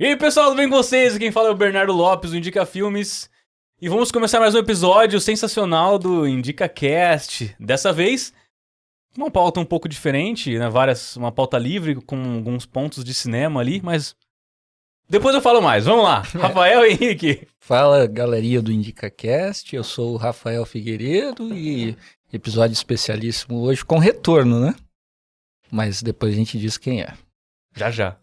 E aí, pessoal, tudo bem com vocês? Quem fala é o Bernardo Lopes, do Indica Filmes. E vamos começar mais um episódio sensacional do IndicaCast. Dessa vez, uma pauta um pouco diferente, né? Uma pauta livre, com alguns pontos de cinema ali, mas depois eu falo mais. Vamos lá, Rafael e Henrique. Fala, galerinha do IndicaCast, eu sou o Rafael Figueiredo e episódio especialíssimo hoje com retorno, né? Mas depois a gente diz quem é. Já.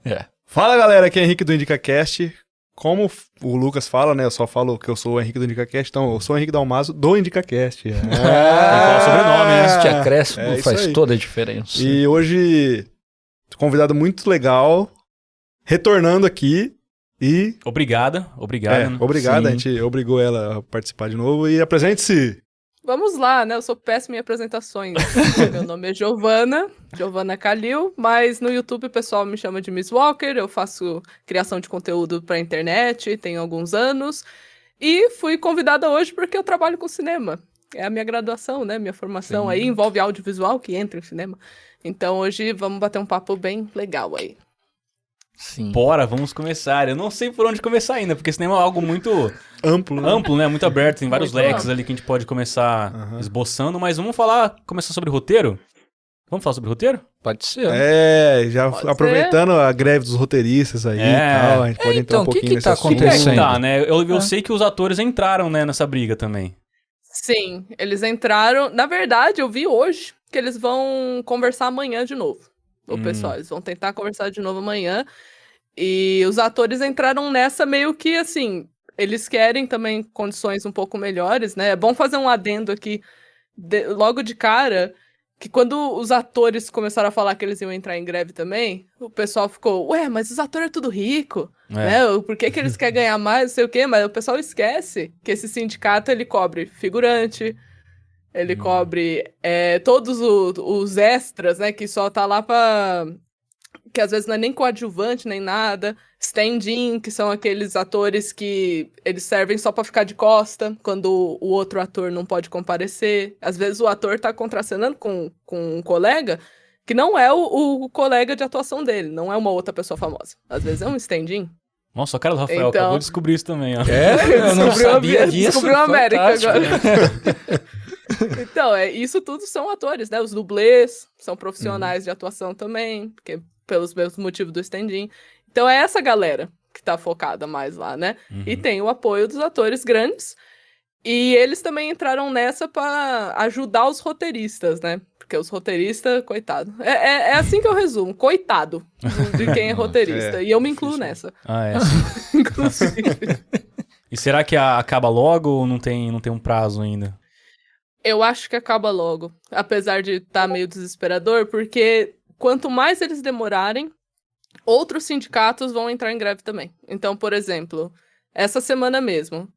Fala, galera, aqui é o Henrique do IndicaCast. Como o Lucas fala, né, eu só falo que eu sou o Henrique do IndicaCast, então eu sou o Henrique Dalmaso do IndicaCast. Tem que falar sobrenome, né? Este acréscimo isso faz aí. toda a diferença. E hoje, convidado muito legal, retornando aqui e... Obrigado. Né? Obrigado, Sim. a gente obrigou ela a participar de novo e apresente-se. Vamos lá, né? Eu sou péssima em apresentações. Meu nome é Giovana Calil, mas no YouTube o pessoal me chama de Miss Walker. Eu faço criação de conteúdo pra internet, tenho alguns anos. E fui convidada hoje porque eu trabalho com cinema. É a minha graduação, né? Minha formação aí envolve audiovisual, que entra em cinema. Então hoje vamos bater um papo bem legal aí. Sim. Bora, vamos começar. Eu não sei por onde começar ainda, porque cinema é algo muito Amplo, né? amplo, né? Muito aberto, tem vários Muito leques amplo. ali que a gente pode começar esboçando, mas vamos começar sobre roteiro? Vamos falar sobre roteiro? Pode ser. Já Pode aproveitando a greve dos roteiristas aí e tal, a gente pode entrar então, um pouquinho que nesse tá assunto. Que é que acontecendo? tá, né? Eu sei que os atores entraram, né, nessa briga também. Sim, eles entraram. Na verdade, eu vi hoje que eles vão conversar amanhã de novo. O pessoal, eles vão tentar conversar de novo amanhã. E os atores entraram nessa meio que assim. Eles querem também condições um pouco melhores, né? É bom fazer um adendo aqui logo de cara. Que quando os atores começaram a falar que eles iam entrar em greve também, o pessoal ficou, ué, mas os atores é tudo rico, né? Por que eles querem ganhar mais, não sei o quê, mas o pessoal esquece que esse sindicato, ele cobre figurante, ele cobre todos os extras, né, que só tá lá pra... que às vezes não é nem coadjuvante, nem nada, stand-in, que são aqueles atores que eles servem só pra ficar de costa, quando o outro ator não pode comparecer. Às vezes o ator tá contracenando com um colega que não é o colega de atuação dele, não é uma outra pessoa famosa. Às vezes é um stand-in. Nossa, a cara do Rafael, Então- acabou de descobrir isso também, ó. Eu não sabia disso. Descobriu a América Fantástico. agora. Então, isso tudo são atores, né? Os dublês são profissionais de atuação também, porque pelos mesmos motivos do stand-in. Então é essa galera que tá focada mais lá, né? E tem o apoio dos atores grandes. E eles também entraram nessa pra ajudar os roteiristas, né? Porque os roteiristas, coitado. É assim que eu resumo, coitado de quem é roteirista. E eu me incluo nessa, Ah, é assim. inclusive. E será que acaba logo ou não tem um prazo ainda? Eu acho que acaba logo, apesar de estar meio desesperador, porque quanto mais eles demorarem, outros sindicatos vão entrar em greve também. Então, por exemplo, essa semana mesmo,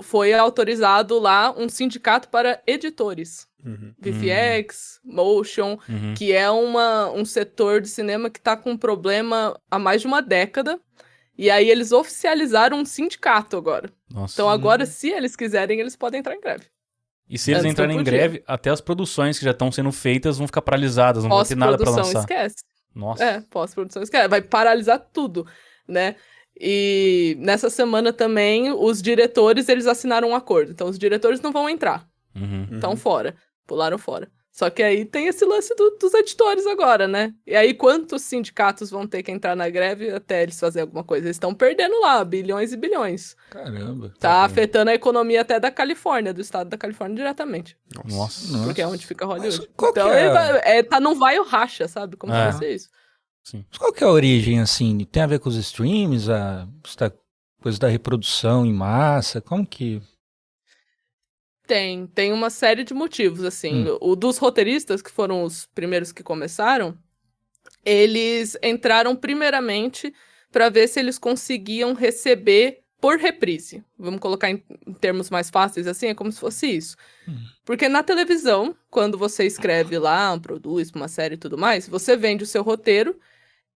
foi autorizado lá um sindicato para editores. VFX, Motion, que é um setor de cinema que está com problema há mais de uma década. E aí eles oficializaram um sindicato agora. Nossa. Então agora, se eles quiserem, eles podem entrar em greve. E se eles antes entrarem não em podia. greve, até as produções que já estão sendo feitas vão ficar paralisadas, não vai ter nada pra Pós-produção, lançar. esquece. Nossa. Pós-produção, esquece. Vai paralisar tudo, né? E nessa semana também, os diretores, eles assinaram um acordo. Então, os diretores não vão entrar. Estão fora. Pularam fora. Só que aí tem esse lance dos editores agora, né? E aí, quantos sindicatos vão ter que entrar na greve até eles fazerem alguma coisa? Eles estão perdendo lá bilhões e bilhões. Caramba. Tá afetando a economia até da Califórnia, do estado da Califórnia diretamente. Nossa. Porque é onde fica Hollywood. Mas qual que Então, é? tá num vai ou racha, sabe? Como É. se fosse isso. Mas qual que é a origem, assim? Tem a ver com os streams, essa coisa da reprodução em massa? Como que... Tem uma série de motivos, assim. O dos roteiristas, que foram os primeiros que começaram, eles entraram primeiramente para ver se eles conseguiam receber por reprise. Vamos colocar em termos mais fáceis, assim, é como se fosse isso. Porque na televisão, quando você escreve lá, produz uma série e tudo mais, você vende o seu roteiro,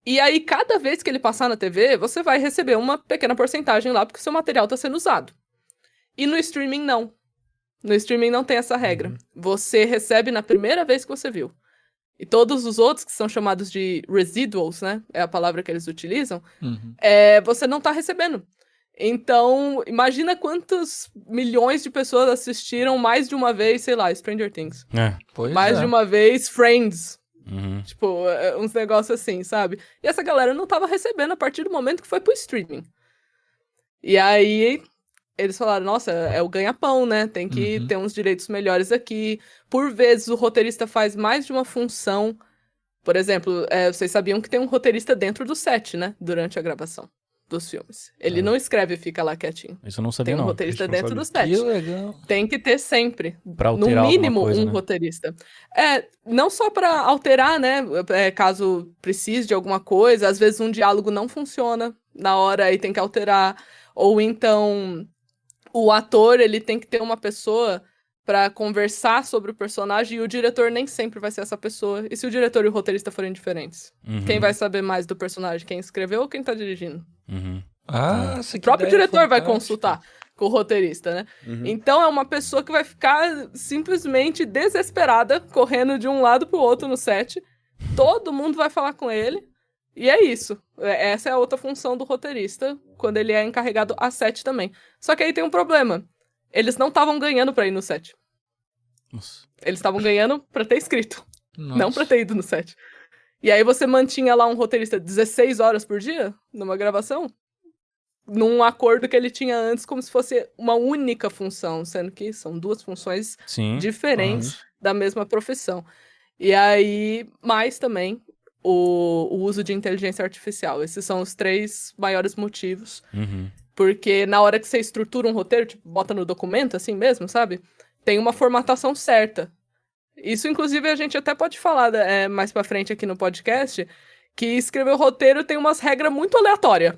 e aí cada vez que ele passar na TV, você vai receber uma pequena porcentagem lá, porque o seu material está sendo usado. E no streaming, não. No streaming não tem essa regra. Você recebe na primeira vez que você viu. e todos os outros, que são chamados de residuals, né? É a palavra que eles utilizam, Uhum. você não tá recebendo. Então, imagina quantos milhões de pessoas assistiram mais de uma vez, sei lá, Stranger Things. Pois Mais é. de uma vez, Friends. Uhum. Tipo, uns negócios assim, sabe? E essa galera não tava recebendo a partir do momento que foi pro streaming. E aí, eles falaram, nossa, é o ganha-pão, né? Tem que Uhum. ter uns direitos melhores aqui. Por vezes, o roteirista faz mais de uma função. Por exemplo, vocês sabiam que tem um roteirista dentro do set, né? Durante a gravação dos filmes. Ele não escreve e fica lá quietinho. Isso eu não Tem sabia, um não. roteirista Isso eu não dentro do sabia. set. Que legal. Tem que ter sempre. Pra No alterar mínimo, alguma coisa, um né? roteirista. Não só pra alterar, né? Caso precise de alguma coisa. Às vezes um diálogo não funciona na hora e tem que alterar. Ou então, o ator, ele tem que ter uma pessoa pra conversar sobre o personagem e o diretor nem sempre vai ser essa pessoa. E se o diretor e o roteirista forem diferentes? Uhum. Quem vai saber mais do personagem? Quem escreveu ou quem tá dirigindo? Uhum. Ah, O próprio diretor vai consultar com o roteirista, né? Uhum. Então é uma pessoa que vai ficar simplesmente desesperada, correndo de um lado pro outro no set. Todo mundo vai falar com ele. E é isso. Essa é a outra função do roteirista, quando ele é encarregado a set também. Só que aí tem um problema. Eles não estavam ganhando pra ir no set. Nossa. Eles estavam ganhando pra ter escrito, Nossa. não pra ter ido no set. E aí você mantinha lá um roteirista 16 horas por dia, numa gravação, num acordo que ele tinha antes, como se fosse uma única função, sendo que são duas funções Sim. diferentes da mesma profissão. E aí, mais também, o uso de inteligência artificial. Esses são os 3 maiores motivos. Uhum. Porque na hora que você estrutura um roteiro, tipo, bota no documento, assim mesmo, sabe? Tem uma formatação certa. Isso, inclusive, a gente até pode falar mais pra frente aqui no podcast, que escrever o roteiro tem umas regras muito aleatórias.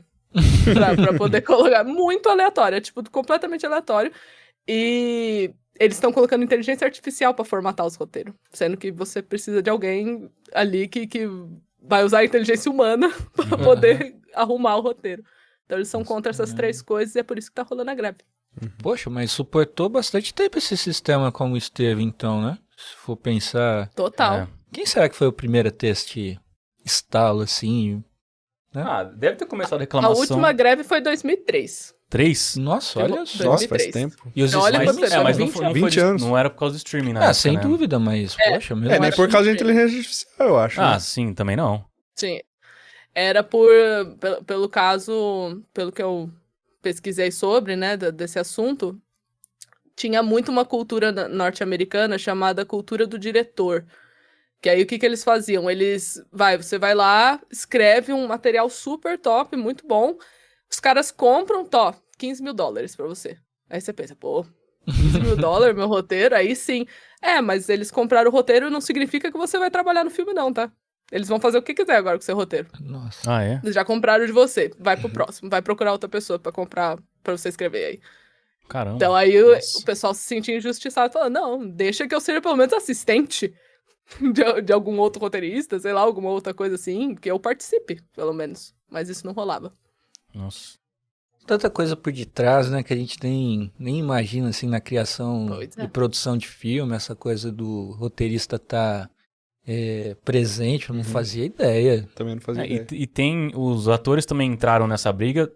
pra poder colocar. Muito aleatória, tipo, completamente aleatório. E eles estão colocando inteligência artificial pra formatar os roteiros. Sendo que você precisa de alguém ali que vai usar a inteligência humana pra poder arrumar o roteiro. Então eles são contra essas 3 coisas e é por isso que tá rolando a greve. Poxa, mas suportou bastante tempo esse sistema como esteve, então, né? Se for pensar... Total. É. Quem será que foi o primeiro a ter este estalo, assim? Ah, deve ter começado a A reclamação. última greve foi em 2003. 3? Nossa, olha só. Nossa, faz 2003. tempo. E os Olha streams- quanto tempo. Mas não 20 foi, não foi 20 de- anos. não era por causa do streaming, né? Ah, sem dúvida, mas, poxa, mesmo Nem assim- por causa da inteligência artificial, eu acho. Ah, né? sim, também não. Sim. Era pelo caso, pelo que eu pesquisei sobre, né, desse assunto, tinha muito uma cultura norte-americana chamada cultura do diretor. Que aí o que eles faziam? Você vai lá, escreve um material super top, muito bom, os caras compram, $15 mil pra você. Aí você pensa, pô, $15 mil meu roteiro? Aí sim. Mas eles compraram o roteiro não significa que você vai trabalhar no filme não, tá? Eles vão fazer o que quiser agora com o seu roteiro. Nossa. Ah, é? Eles já compraram de você, vai pro próximo, vai procurar outra pessoa pra comprar, pra você escrever aí. Caramba. Então aí Nossa. o pessoal se sentia injustiçado, falando, não, deixa que eu seja pelo menos assistente de algum outro roteirista, sei lá, alguma outra coisa assim, que eu participe, pelo menos. Mas isso não rolava. Nossa. Tanta coisa por detrás, né, que a gente nem imagina, assim, na criação Pois é. e produção de filme, essa coisa do roteirista estar presente, eu não fazia ideia. Também não fazia ideia. E tem... Os atores também entraram nessa briga.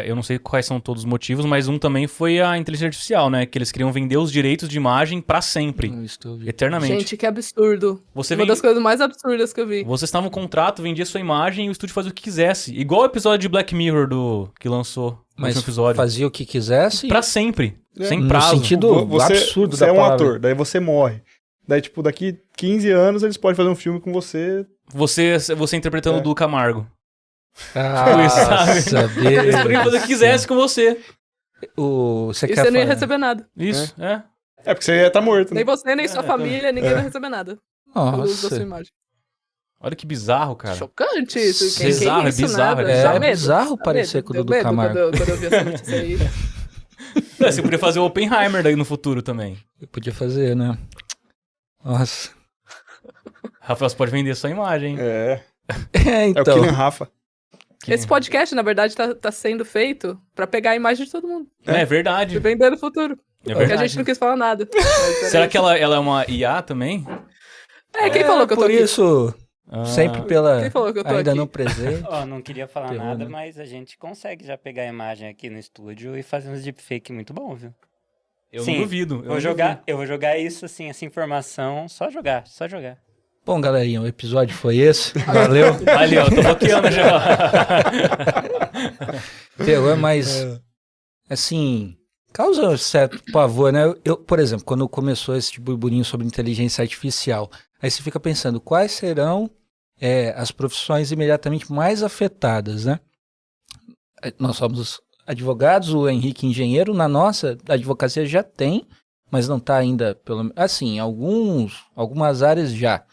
Eu não sei quais são todos os motivos, mas um também foi a inteligência artificial, né? Que eles queriam vender os direitos de imagem pra sempre. Eu estou vendo. Eternamente. Gente, que absurdo. Você Uma das coisas mais absurdas que eu vi. Você estava no contrato, vendia sua imagem e o estúdio fazia o que quisesse. Igual o episódio de Black Mirror que lançou no Mas último episódio. fazia o que quisesse. Pra sempre. Sem no prazo. sentido Você absurdo você da é um palavra. ator, daí você morre. Daí, tipo, daqui 15 anos eles podem fazer um filme com você. Você interpretando o Du Camargo. Nossa, Eles poderiam fazer o que quisesse com você. Você E quer você não ia falar? receber nada. Isso, é. É porque você ia estar morto, né? Nem você, nem sua família, ninguém vai receber nada. Pelo uso da sua Nossa, imagem. Olha que bizarro, cara. Chocante isso. Quem Bizarro, é isso, é bizarro, nada? é bizarro. Dá medo. bizarro Dá parecer medo. com o Deu Dudu medo Camargo. quando eu vi essa notícia aí. Você poderia fazer o Oppenheimer daí no futuro também. Eu podia fazer, né? Nossa. Rafael, você pode vender sua imagem. É. É, É o então. Killian Rafa. Esse podcast, na verdade, tá sendo feito pra pegar a imagem de todo mundo. É E verdade. vender no futuro. É Porque a verdade. gente não quis falar nada. Mas era Será isso. que ela é uma IA também? Quem falou que eu tô por aqui? isso, sempre pela Quem falou que eu tô ainda aqui? não presente. Ó, não queria falar Ferrou, nada, né? mas a gente consegue já pegar a imagem aqui no estúdio e fazer uns deepfake muito bom, viu? Eu Sim, não duvido. Eu vou jogar isso, assim, essa informação, só jogar. Bom, galerinha, o episódio foi esse. Valeu. Valeu, eu tô bloqueando já. Terror, mas, assim, causa um certo pavor, né? Eu, por exemplo, quando começou esse burburinho sobre inteligência artificial, aí você fica pensando, quais serão as profissões imediatamente mais afetadas, né? Nós somos advogados, o Henrique engenheiro, na nossa advocacia já tem, mas não está ainda, assim, algumas áreas já.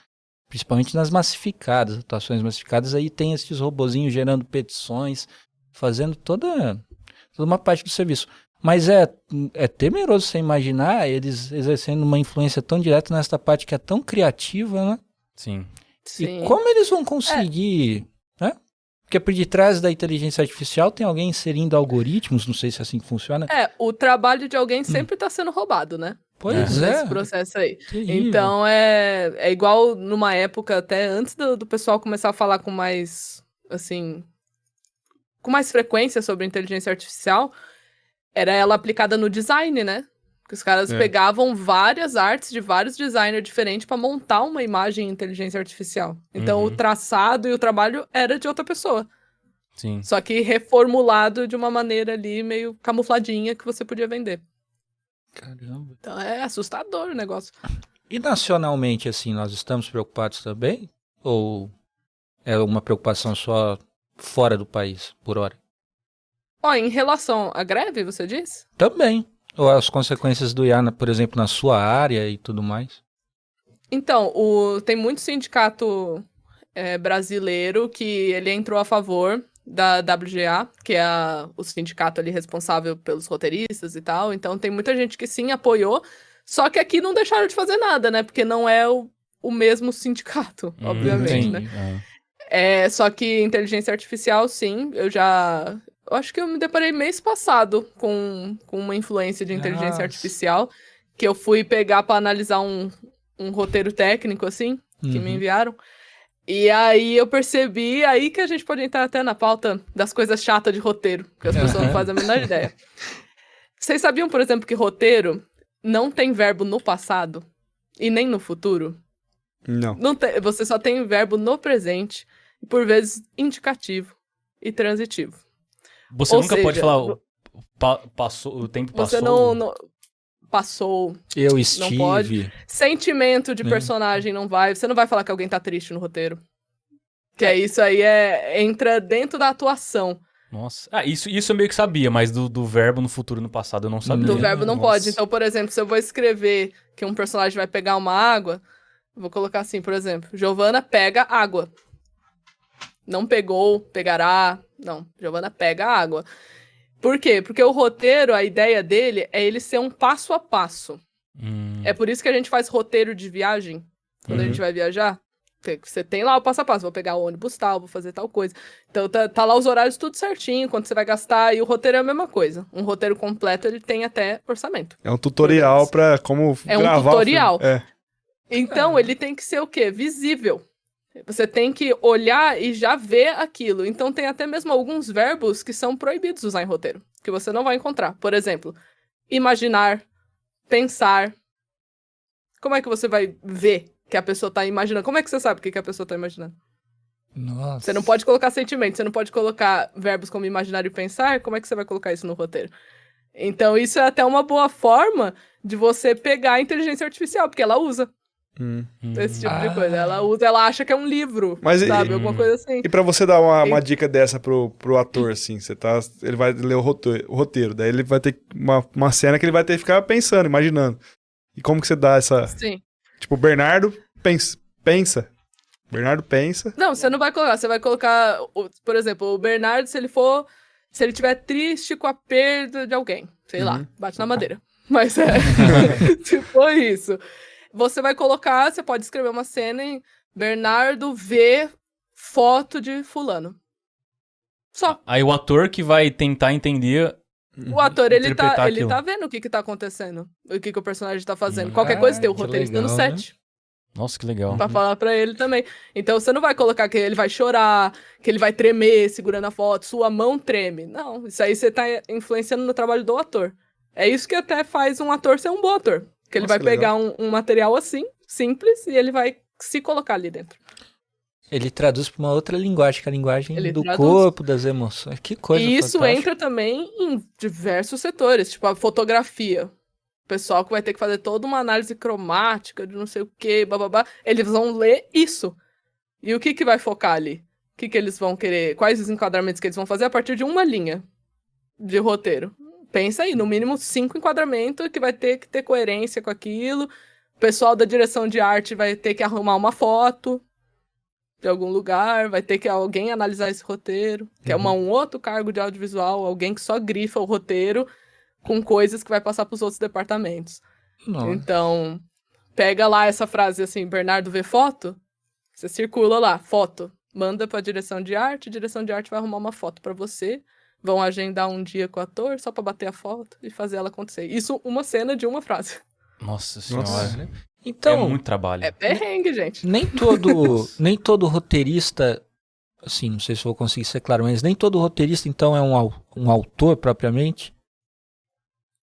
Principalmente nas massificadas, atuações massificadas, aí tem esses robozinhos gerando petições, fazendo toda uma parte do serviço. Mas é temeroso você imaginar eles exercendo uma influência tão direta nessa parte que é tão criativa, né? Sim. Sim. E como eles vão conseguir, né? Porque por detrás da inteligência artificial tem alguém inserindo algoritmos, não sei se é assim que funciona. O trabalho de alguém sempre tá sendo roubado, né? Pois Nesse processo aí. terrível. Então é igual numa época, até antes do pessoal começar a falar com mais, assim, com mais frequência sobre inteligência artificial, era ela aplicada no design, né? Que os caras pegavam várias artes de vários designers diferentes pra montar uma imagem em inteligência artificial. Então o traçado e o trabalho era de outra pessoa. Sim. Só que reformulado de uma maneira ali meio camufladinha que você podia vender. Caramba. Então é assustador o negócio. E nacionalmente, assim, nós estamos preocupados também? Ou é uma preocupação só fora do país, por hora? Em relação à greve, você disse? Também. Ou as consequências do IA, por exemplo, na sua área e tudo mais? Então, tem muito sindicato brasileiro que ele entrou a favor da WGA, que é o sindicato ali responsável pelos roteiristas e tal. Então, tem muita gente que sim apoiou, só que aqui não deixaram de fazer nada, né? Porque não é o mesmo sindicato, obviamente, né? Só que inteligência artificial, sim, eu acho que eu me deparei mês passado com uma influência de inteligência artificial, que eu fui pegar para analisar um roteiro técnico, assim, que me enviaram. E aí eu percebi, aí que a gente pode entrar até na pauta das coisas chatas de roteiro, que as pessoas não fazem a menor ideia. Vocês sabiam, por exemplo, que roteiro não tem verbo no passado e nem no futuro? Não. Você só tem verbo no presente, e por vezes indicativo e transitivo. Você Ou nunca pode seja, falar o tempo passou. Você não passou. Eu Não pode. estive. Sentimento de personagem não vai. Você não vai falar que alguém tá triste no roteiro. Que isso aí entra dentro da atuação. Nossa. Isso eu meio que sabia, mas do verbo no futuro e no passado eu não sabia. Do verbo não Nossa. pode. Então, por exemplo, se eu vou escrever que um personagem vai pegar uma água, eu vou colocar assim, por exemplo, Giovanna pega água. Não pegou, pegará. Não, Giovanna pega água. Por quê? Porque o roteiro, a ideia dele é ele ser um passo a passo. É por isso que a gente faz roteiro de viagem, quando a gente vai viajar. Você tem lá o passo a passo, vou pegar o ônibus tal, vou fazer tal coisa. Então tá lá os horários tudo certinho, quanto você vai gastar, e o roteiro é a mesma coisa. Um roteiro completo, ele tem até orçamento. É um tutorial pra como gravar um tutorial. o filme. Então, ele tem que ser o quê? Visível. Você tem que olhar e já ver aquilo. Então, tem até mesmo alguns verbos que são proibidos de usar em roteiro, que você não vai encontrar. Por exemplo, imaginar, pensar. Como é que você vai ver que a pessoa tá imaginando? Como é que você sabe o que a pessoa tá imaginando? Nossa. Você não pode colocar sentimento, você não pode colocar verbos como imaginar e pensar. Como é que você vai colocar isso no roteiro? Então, isso é até uma boa forma de você pegar a inteligência artificial, porque ela usa esse tipo de coisa. Ela usa, ela acha que é um livro, Mas sabe? Alguma coisa assim. E pra você dar uma dica dessa pro ator, assim, ele vai ler o roteiro, daí ele vai ter uma cena que ele vai ter que ficar pensando, imaginando. E como que você dá essa... Sim. Tipo, Bernardo pensa. Bernardo pensa. Não, você não vai colocar. Você vai colocar, por exemplo, o Bernardo, se ele estiver triste com a perda de alguém. Sei lá, bate na madeira. Mas se for isso. Você vai colocar, você pode escrever uma cena em Bernardo vê foto de fulano. Só. Aí o ator que vai tentar entender. O ator, ele interpretar aquilo. tá vendo o que tá acontecendo. O que o personagem tá fazendo. Qualquer coisa tem o que roteirista no legal, set. Nossa, que legal. Pra falar pra ele também. Então você não vai colocar que ele vai chorar, que ele vai tremer segurando a foto, sua mão treme. Não, isso aí você tá influenciando no trabalho do ator. É isso que até faz um ator ser um bom ator. Que ele Nossa, vai que pegar legal. um material assim, simples, e ele vai se colocar ali dentro. Ele traduz para uma outra linguagem, que é a linguagem Ele do traduz. corpo, das emoções. Que coisa E isso fantástica. entra também em diversos setores, tipo a fotografia. O pessoal que vai ter que fazer toda uma análise cromática de não sei o que, bababá, eles vão ler isso. E o que vai focar ali? O que eles vão querer? Quais os enquadramentos que eles vão fazer a partir de uma linha de roteiro? Pensa aí, no mínimo 5 enquadramentos que vai ter que ter coerência com aquilo. O pessoal da direção de arte vai ter que arrumar uma foto de algum lugar, vai ter que alguém analisar esse roteiro, que é um outro cargo de audiovisual, alguém que só grifa o roteiro com coisas que vai passar para os outros departamentos. Nossa. Então, pega lá essa frase assim, Bernardo vê foto, você circula lá, foto, manda para a direção de arte vai arrumar uma foto para você, vão agendar um dia com o ator só para bater a foto e fazer ela acontecer. Isso uma cena de uma frase. Nossa senhora. Então, É muito trabalho. É perrengue, gente. nem todo roteirista, assim, não sei se vou conseguir ser claro, mas nem todo roteirista, então, é um autor propriamente.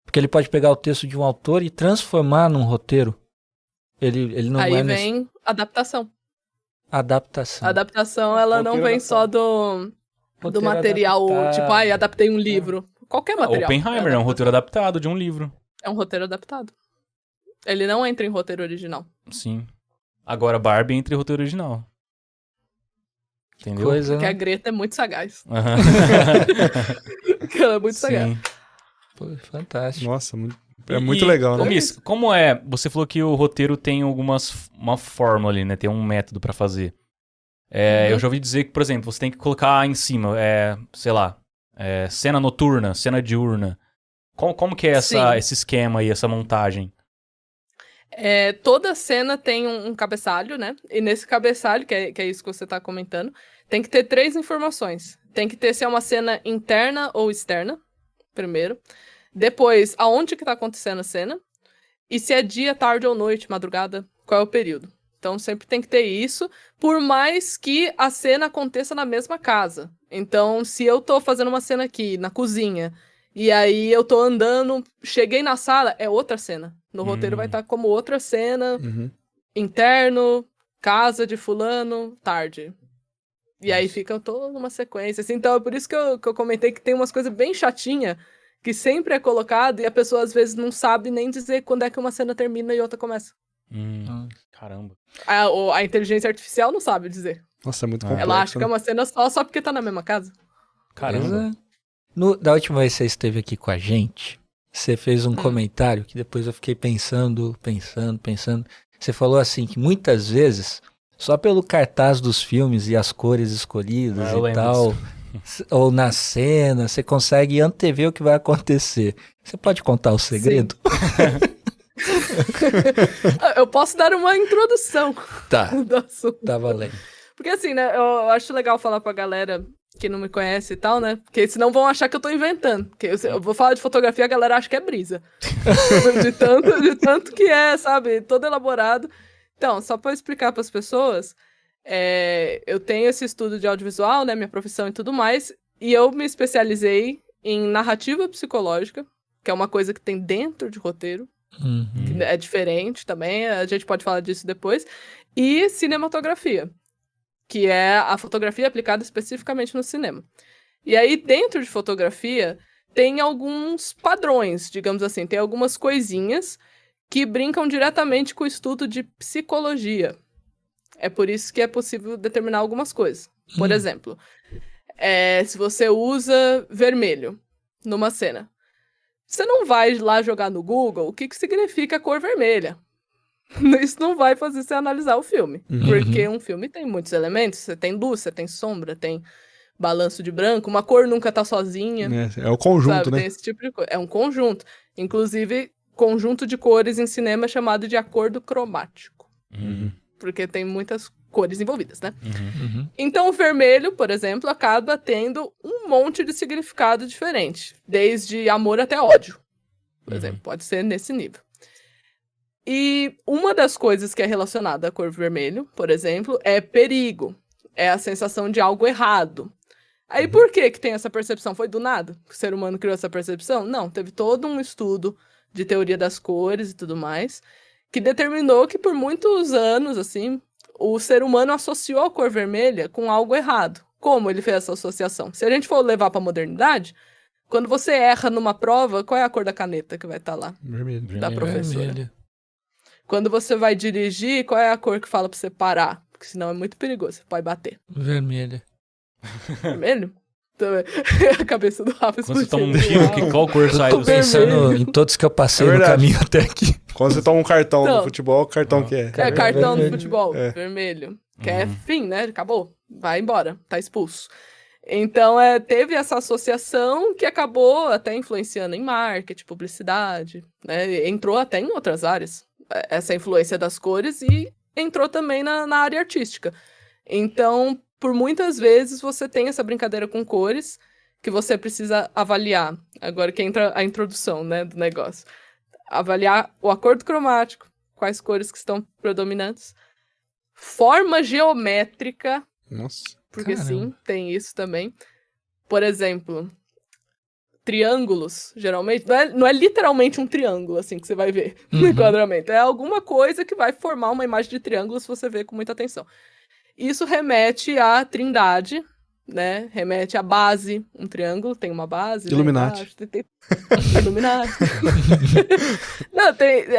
Porque ele pode pegar o texto de um autor e transformar num roteiro. Ele não Aí é vem adaptação. adaptação. A adaptação, ela não Roteiro vem só do Roteiro material, adaptado. tipo, adaptei um livro. Qualquer material. Oppenheimer é um roteiro adaptado de um livro. É um roteiro adaptado. Ele não entra em roteiro original. Sim. Agora Barbie entra em roteiro original. Entendeu? Coisa, Porque a né? Greta é muito sagaz. Aham. Ela é muito sagaz. Sim. Pô, fantástico. Nossa, é muito legal, né? Ô, Miss, como é? Você falou que o roteiro tem uma fórmula ali, né? Tem um método pra fazer. Eu já ouvi dizer que, por exemplo, você tem que colocar em cima, sei lá, cena noturna, cena diurna. Como que é Sim. esse esquema aí, essa montagem? Toda cena tem um cabeçalho, né? E nesse cabeçalho, que é isso que você tá comentando, tem que ter 3 informações. Tem que ter se é uma cena interna ou externa, primeiro. Depois, aonde que tá acontecendo a cena. E se é dia, tarde ou noite, madrugada, qual é o período. Então sempre tem que ter isso, por mais que a cena aconteça na mesma casa. Então, se eu tô fazendo uma cena aqui, na cozinha, e aí eu tô andando, cheguei na sala, é outra cena. No roteiro vai estar como outra cena, Uhum. interno, casa de fulano, tarde. E aí fica toda uma sequência, assim. Então é por isso que eu comentei que tem umas coisas bem chatinhas, que sempre é colocado, e a pessoa às vezes não sabe nem dizer quando é que uma cena termina e outra começa. Caramba. A inteligência artificial não sabe dizer. Nossa, é muito complexo. Ela acha que né? é uma cena só porque tá na mesma casa. Caramba. Da última vez que você esteve aqui com a gente, você fez um comentário que depois eu fiquei pensando. Você falou assim que muitas vezes, só pelo cartaz dos filmes e as cores escolhidas Eu e lembro tal, ou na cena, você consegue antever o que vai acontecer. Você pode contar o segredo? Eu posso dar uma introdução Tá, do assunto. tá valendo. Porque assim, né, eu acho legal falar pra galera que não me conhece e tal, né? Porque senão vão achar que eu tô inventando. Porque eu vou falar de fotografia, a galera acha que é brisa. de tanto que é, sabe? Todo elaborado. Então, só pra eu explicar pras pessoas, eu tenho esse estudo de audiovisual, né? Minha profissão e tudo mais. E eu me especializei em narrativa psicológica, que é uma coisa que tem dentro de roteiro. Que é diferente também, a gente pode falar disso depois. E cinematografia, que é a fotografia aplicada especificamente no cinema. E aí, dentro de fotografia, tem alguns padrões, digamos assim, tem algumas coisinhas que brincam diretamente com o estudo de psicologia. É por isso que é possível determinar algumas coisas. Por exemplo, se você usa vermelho numa cena, você não vai lá jogar no Google o que significa a cor vermelha. Isso não vai fazer você analisar o filme. Porque um filme tem muitos elementos. Você tem luz, você tem sombra, tem balanço de branco. Uma cor nunca tá sozinha. É o conjunto, sabe? né? Tem esse tipo de coisa. É um conjunto. Inclusive, conjunto de cores em cinema é chamado de acordo cromático. Porque tem muitas cores envolvidas, né? Então, o vermelho, por exemplo, acaba tendo um monte de significado diferente. Desde amor até ódio. Por exemplo, pode ser nesse nível. E uma das coisas que é relacionada à cor vermelho, por exemplo, é perigo. É a sensação de algo errado. Aí por que tem essa percepção? Foi do nada que o ser humano criou essa percepção? Não, teve todo um estudo de teoria das cores e tudo mais, que determinou que por muitos anos, assim, o ser humano associou a cor vermelha com algo errado. Como ele fez essa associação? Se a gente for levar para a modernidade, quando você erra numa prova, qual é a cor da caneta que vai estar lá? Vermelho. Da professora. Vermelho. Quando você vai dirigir, qual é a cor que fala para você parar? Porque senão é muito perigoso, você pode bater. Vermelho. Vermelho? Também. A cabeça do Rafa Quando você toma um explodiu. tiro, qual cor sai Tô do pensando em todos que eu passei É no verdade. caminho até aqui. Quando você toma um cartão Então. no futebol, cartão que é? É cartão do Vermelho. futebol, É. vermelho. Que é Uhum. fim, né? Acabou. Vai embora, tá expulso. Então, teve essa associação que acabou até influenciando em marketing, publicidade, né? Entrou até em outras áreas, essa influência das cores, e entrou também na área artística. Então, por muitas vezes, você tem essa brincadeira com cores que você precisa avaliar. Agora que entra a introdução, né, do negócio. Avaliar o acordo cromático, quais cores que estão predominantes, forma geométrica, Nossa. porque Caramba. sim, tem isso também. Por exemplo, triângulos, geralmente, não é literalmente um triângulo, assim, que você vai ver no enquadramento. É alguma coisa que vai formar uma imagem de triângulo se você ver com muita atenção. Isso remete à trindade, né? Remete à base, um triângulo, tem uma base. né, Illuminati. embaixo, tem Illuminati. Não,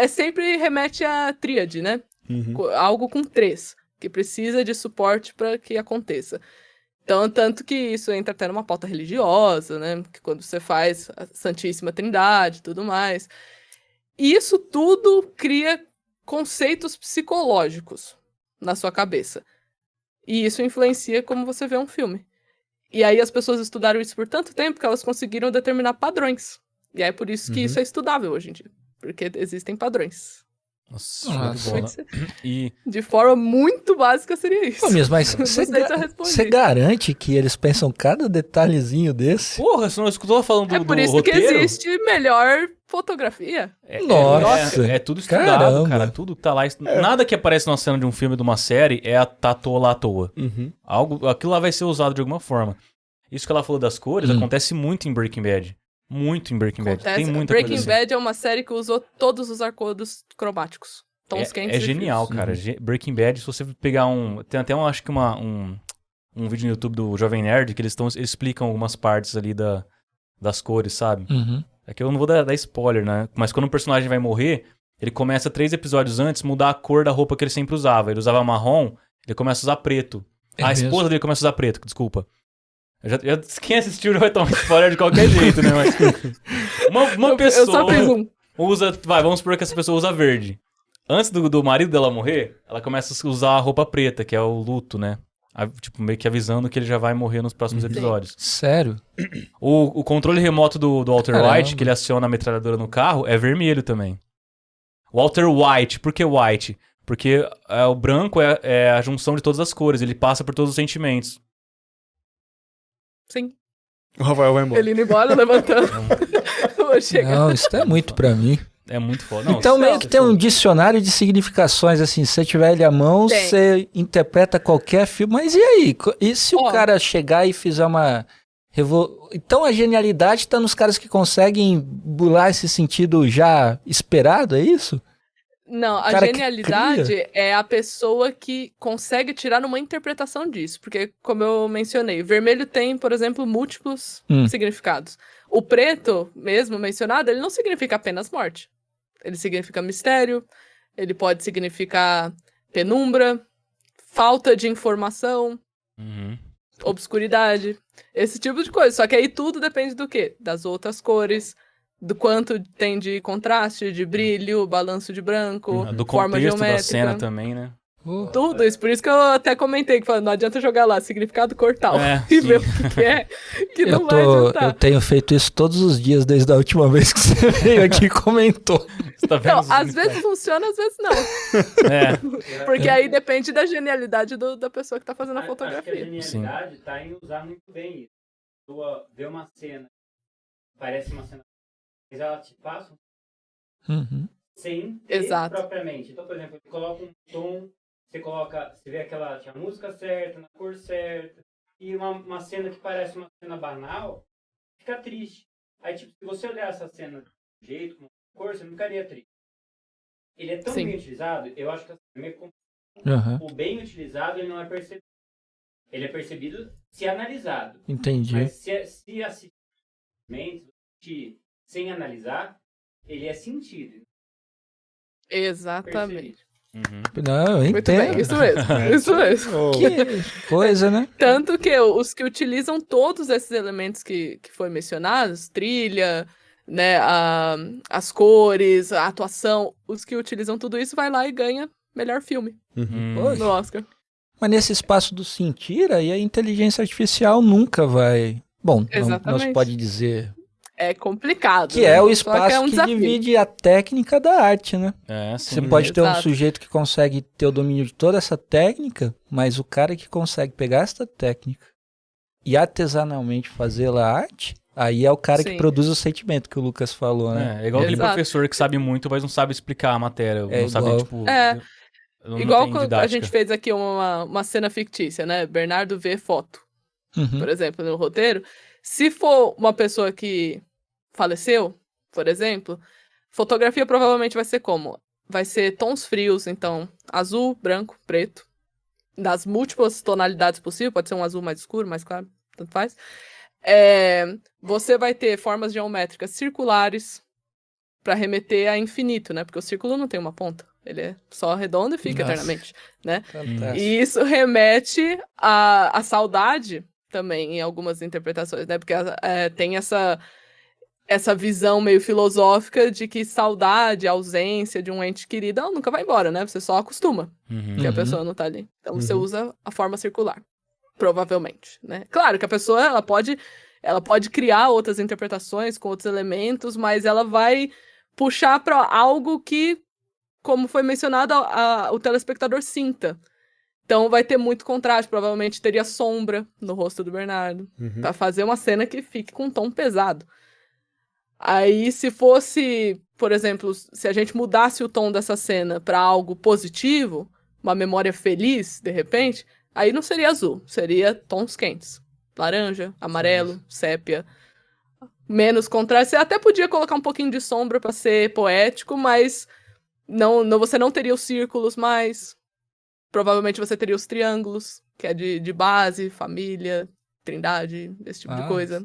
sempre remete à tríade, né? Uhum. Algo com 3, que precisa de suporte para que aconteça. Então, tanto que isso entra até numa pauta religiosa, né? Que quando você faz a Santíssima Trindade e tudo mais. E isso tudo cria conceitos psicológicos na sua cabeça. E isso influencia como você vê um filme. E aí as pessoas estudaram isso por tanto tempo que elas conseguiram determinar padrões. E aí é por isso que isso é estudável hoje em dia. Porque existem padrões. Nossa, Nossa. show de bola. E De forma muito básica seria isso. Pô, mesmo, mas Não sei se eu respondi. você garante que eles pensam cada detalhezinho desse? porra, você não escutou falando do, É por do isso roteiro? que existe melhor fotografia. Nossa, é tudo estudado, caramba. cara. Tudo que tá lá. Nada que aparece numa cena de um filme, de uma série, tá lá à toa. Uhum. Aquilo lá vai ser usado de alguma forma. Isso que ela falou das cores acontece muito em Breaking Bad. Muito em Breaking Bad. Tem muita Breaking coisa assim. Bad é uma série que usou todos os acordos cromáticos. Tons quentes É e genial, frios. cara. Breaking Bad, se você pegar tem até acho que um vídeo no YouTube do Jovem Nerd que eles explicam algumas partes ali das cores, sabe? Uhum. É que eu não vou dar spoiler, né? Mas quando um personagem vai morrer, ele começa 3 episódios antes mudar a cor da roupa que ele sempre usava. Ele usava marrom, ele começa a usar preto. É A mesmo? esposa dele começa a usar preto, desculpa. Quem assistiu já vai tomar spoiler de qualquer jeito, né? Mas uma Eu pessoa só fiz um. usa... Vamos supor que essa pessoa usa verde. Antes do marido dela morrer, ela começa a usar a roupa preta, que é o luto, né? Tipo, meio que avisando que ele já vai morrer nos próximos episódios. Sério? O controle remoto do Walter Caramba. White, que ele aciona a metralhadora no carro, é vermelho também. Walter White, por que White? Porque o branco é a junção de todas as cores, ele passa por todos os sentimentos. Sim. O Rafael vai embora. Ele indo embora, levantando. Vou chegar. Não, isso é muito pra mim. É muito foda. Não, Então meio não, que tem um dicionário de significações, assim, se você tiver ele à mão, Tem. você interpreta qualquer filme. Mas e aí? E se o Ó. cara chegar e fizer uma... Então a genialidade tá nos caras que conseguem bular esse sentido já esperado, é isso? Não, a cara que genialidade é a pessoa que consegue tirar uma interpretação disso. Porque, como eu mencionei, o vermelho tem, por exemplo, múltiplos significados. O preto, mesmo mencionado, ele não significa apenas morte. Ele significa mistério, ele pode significar penumbra, falta de informação, Uhum. obscuridade, esse tipo de coisa. Só que aí tudo depende do quê? Das outras cores, do quanto tem de contraste, de brilho, balanço de branco, Do forma contexto da geométrica. cena também, né? Tudo isso, por isso que eu até comentei que não adianta jogar lá significado cor tal e sim. ver o que é, que não vai adiantar. Eu tenho feito isso todos os dias desde a última vez que você veio aqui e comentou. Você tá vendo? Não, os às vezes funciona, às vezes não. É. Porque aí depende da genialidade da pessoa que tá fazendo a fotografia. Acho que a genialidade tá em usar muito bem isso. A pessoa vê uma cena, parece uma cena, mas ela te passa Uhum. sem ter Exato. propriamente. Então, por exemplo, ele coloca um tom, você vê tinha a música certa, na cor certa, e uma cena que parece uma cena banal, fica triste. Aí, tipo, se você olhar essa cena do jeito, com a cor, você não ficaria triste. Ele é tão Sim. bem utilizado, eu acho que o bem utilizado, ele não é percebido. Ele é percebido se analisado. Entendi. Mas se assistir sem analisar, ele é sentido. Exatamente. Não, eu Muito entendo. bem, isso mesmo. Isso mesmo. Que coisa, né? Tanto que os que utilizam todos esses elementos que foi mencionados, trilha, né, as cores, a atuação, os que utilizam tudo isso vai lá e ganha melhor filme no Oscar. Mas nesse espaço do sentir, aí a inteligência artificial nunca vai... Bom, não Exatamente. se pode dizer... É complicado. Que né? é o Só espaço é um que desafio. divide a técnica da arte, né? Sim. Você pode ter um Exato. sujeito que consegue ter o domínio de toda essa técnica, mas o cara que consegue pegar essa técnica e artesanalmente fazê-la arte, aí é o cara que Sim. produz o sentimento que o Lucas falou, né? É igual aquele Exato. professor que sabe muito, mas não sabe explicar a matéria. É não sabe, igual. tipo... não Igual tem quando a didática. gente fez aqui uma cena fictícia, né? Bernardo vê foto, Uhum. por exemplo, no roteiro. Se for uma pessoa que faleceu, por exemplo, fotografia provavelmente vai ser como? Vai ser tons frios, então azul, branco, preto, das múltiplas tonalidades possíveis, pode ser um azul mais escuro, mais claro, tanto faz. Você vai ter formas geométricas circulares para remeter a infinito, né? Porque o círculo não tem uma ponta, ele é só redondo e fica Nossa. eternamente, né? Fantástico. E isso remete à saudade também, em algumas interpretações, né? Porque tem essa visão meio filosófica de que saudade, ausência de um ente querido, ela nunca vai embora, né? Você só acostuma que a Uhum. pessoa não tá ali. Então você usa a forma circular, provavelmente, né? Claro que a pessoa, ela pode criar outras interpretações com outros elementos, mas ela vai puxar para algo que, como foi mencionado, o telespectador sinta. Então vai ter muito contraste, provavelmente teria sombra no rosto do Bernardo, pra fazer uma cena que fique com um tom pesado. Aí, se fosse, por exemplo, se a gente mudasse o tom dessa cena pra algo positivo, uma memória feliz, de repente, aí não seria azul, seria tons quentes. Laranja, amarelo, sépia. Menos contraste. Você até podia colocar um pouquinho de sombra pra ser poético, mas você não teria os círculos mais. Provavelmente você teria os triângulos, que é de base, família, trindade, esse tipo de coisa.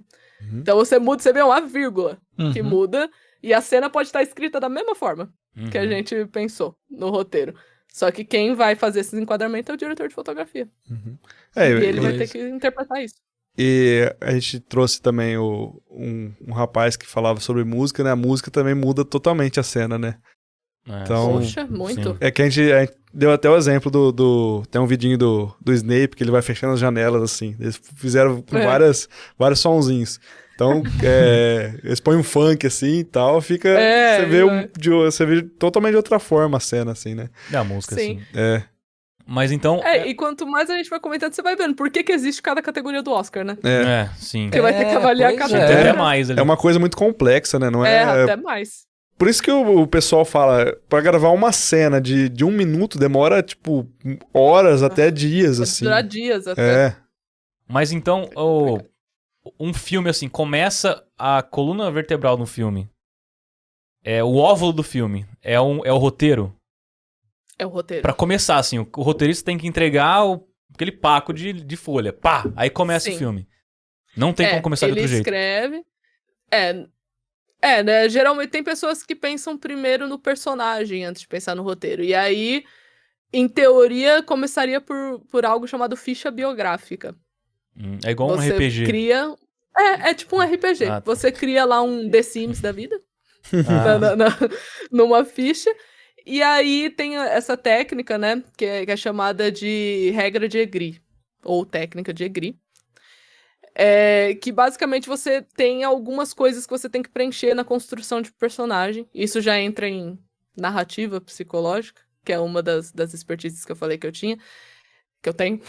Então você vê uma vírgula que muda, e a cena pode estar escrita da mesma forma que a gente pensou no roteiro. Só que quem vai fazer esses enquadramentos é o diretor de fotografia. E ele vai ter que interpretar isso. E a gente trouxe também um rapaz que falava sobre música, né? A música também muda totalmente a cena, né? Então, Poxa, muito. sim. É que a gente deu até o exemplo tem um vidinho do Snape que ele vai fechando as janelas, assim. Eles fizeram com vários sonzinhos. Então, eles põem um funk assim e tal, fica... você vê totalmente de outra forma a cena, assim, né? Da música, Sim. assim. Mas então... E quanto mais a gente vai comentando, você vai vendo por que existe cada categoria do Oscar, né? sim. Porque vai ter que avaliar pois cada Tem até uma. mais ali. É uma coisa muito complexa, né? Não até mais. Por isso que o pessoal fala, pra gravar uma cena de 1 minuto demora, tipo, horas até dias, Pode assim. durar dias até. Mas então, um filme assim, começa a coluna vertebral no filme. O óvulo do filme. É o roteiro. É o roteiro. Pra começar, assim, o roteirista tem que entregar aquele paco de folha. Pá! Aí começa o Sim. filme. Não tem como começar de outro jeito. Ele escreve... né? Geralmente tem pessoas que pensam primeiro no personagem antes de pensar no roteiro. E aí, em teoria, começaria por algo chamado ficha biográfica. É igual Você um RPG. cria... É tipo um RPG. Ah, tá. Você cria lá um The Sims da vida. Ah, Numa ficha. E aí tem essa técnica, né? Que é chamada de regra de Egri. Ou técnica de Egri. Que basicamente você tem algumas coisas que você tem que preencher na construção de personagem. Isso já entra em narrativa psicológica, que é uma das expertises que eu falei que eu tinha. Que eu tenho.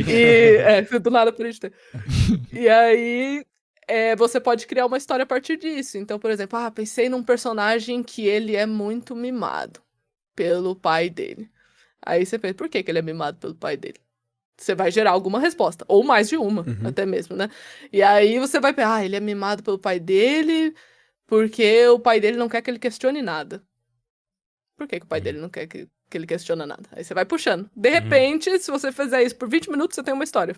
E do nada por isso. E aí você pode criar uma história a partir disso. Então, por exemplo, pensei num personagem que ele é muito mimado pelo pai dele. Aí você pensa, por que ele é mimado pelo pai dele? Você vai gerar alguma resposta, ou mais de uma, até mesmo, né? E aí você vai pensar, ele é mimado pelo pai dele porque o pai dele não quer que ele questione nada. Por que o pai dele não quer que ele questione nada? Aí você vai puxando. De repente, se você fizer isso por 20 minutos, você tem uma história.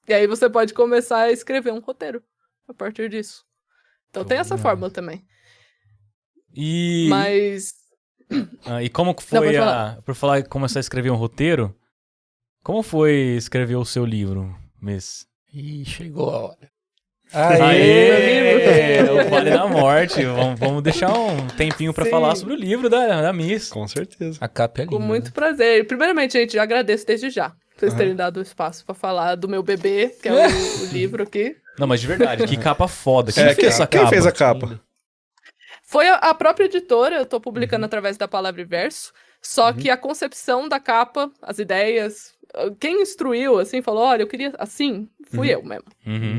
E aí você pode começar a escrever um roteiro a partir disso. Então tem essa fórmula também. Mas... e como que foi por falar em começar a escrever um roteiro, como foi escrever o seu livro, Miss? Ih, chegou a hora. Aê! O Vale da Morte. Vamos deixar um tempinho pra Sim. falar sobre o livro da Miss. Com certeza. A capa é linda. Com muito prazer. Primeiramente, gente, já agradeço desde já. Vocês terem dado o espaço pra falar do meu bebê, que é o livro aqui. Não, mas de verdade, que capa foda. Quem fez essa Quem capa? fez a capa? Foi a própria editora, eu tô publicando através da Palavra e Verso, só que a concepção da capa, as ideias, quem instruiu, assim, falou, olha, eu queria assim, fui eu mesmo,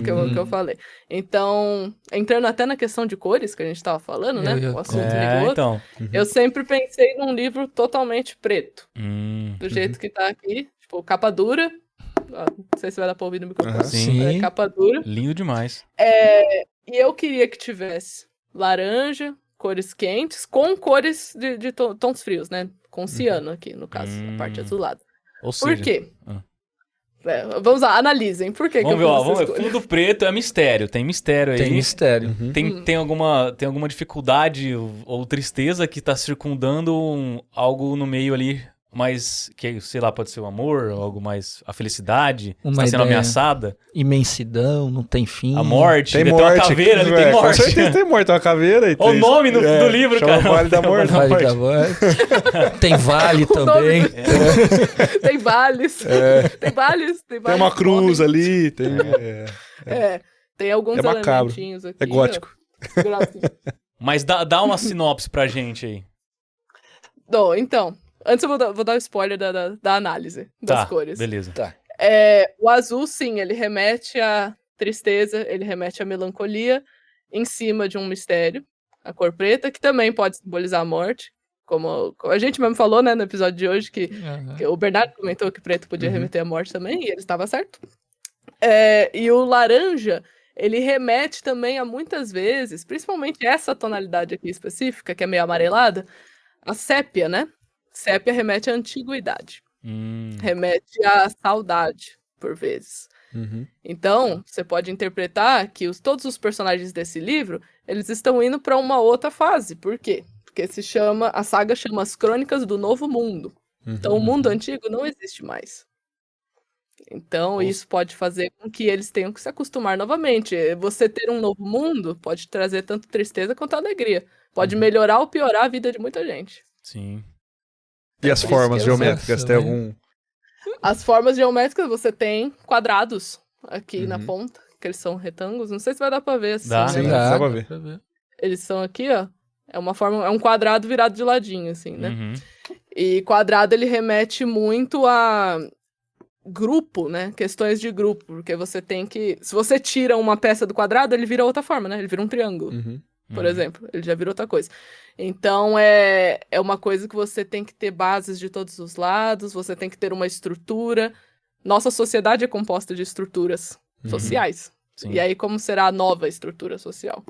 que eu falei. Então, entrando até na questão de cores, que a gente tava falando, né, o assunto ligou, Então. eu sempre pensei num livro totalmente preto, do jeito que tá aqui, tipo, capa dura, não sei se vai dar pra ouvir no microfone, Sim. capa dura. Lindo demais. E eu queria que tivesse laranja, cores quentes, com cores de tons frios, né? Com ciano aqui, no caso, a parte azulada. Ou seja, Por quê? Vamos lá, analisem. Por que Vamos que ver, eu ó, fiz essa vamos ver. escolha? Fundo preto é mistério. Tem mistério aí. Tem mistério. Tem alguma dificuldade ou tristeza que tá circundando algo no meio ali, mas que, sei lá, pode ser o amor, ou algo mais a felicidade, Uma está sendo ideia. ameaçada, Imensidão, não tem fim. a morte, Tem tem morte. uma caveira ali, tem Com morte. certeza tem morte. Tem uma caveira e Olha o nome do livro, chama cara. Vale da Morte. Vale da Morte. Tem vale também. Tem vales. Tem vales. Tem uma cruz ali, tem... Tem alguns É macabro. elementinhos aqui. É gótico. ó, gracinha. Mas dá uma sinopse pra gente aí. Então, antes eu vou dar o spoiler da análise das Tá, cores. beleza. O azul, sim, ele remete à tristeza, ele remete à melancolia, em cima de um mistério. A cor preta, que também pode simbolizar a morte, como a gente mesmo falou, né, no episódio de hoje, que o Bernardo comentou que preto podia remeter à morte também, e ele estava certo. E o laranja, ele remete também a muitas vezes, principalmente essa tonalidade aqui específica, que é meio amarelada, a sépia, né? Sépia remete à antiguidade. Remete à saudade, por vezes. Então, você pode interpretar que todos os personagens desse livro, eles estão indo para uma outra fase. Por quê? Porque a saga chama As Crônicas do Novo Mundo. Então, o mundo antigo não existe mais. Então, isso pode fazer com que eles tenham que se acostumar novamente. Você ter um novo mundo pode trazer tanto tristeza quanto alegria. Pode melhorar ou piorar a vida de muita gente. Sim. E as formas geométricas, tem algum... As formas geométricas, você tem quadrados aqui na ponta, que eles são retângulos. Não sei se vai dar pra ver assim. Dá. né? Dá pra ver. Eles são aqui, ó. É um quadrado virado de ladinho, assim, né? E quadrado, ele remete muito a grupo, né? Questões de grupo. Porque você tem que... Se você tira uma peça do quadrado, ele vira outra forma, né? Ele vira um triângulo. Por exemplo, ele já virou outra coisa. Então, é uma coisa que você tem que ter bases de todos os lados, você tem que ter uma estrutura. Nossa sociedade é composta de estruturas sociais. Sim. E aí, como será a nova estrutura social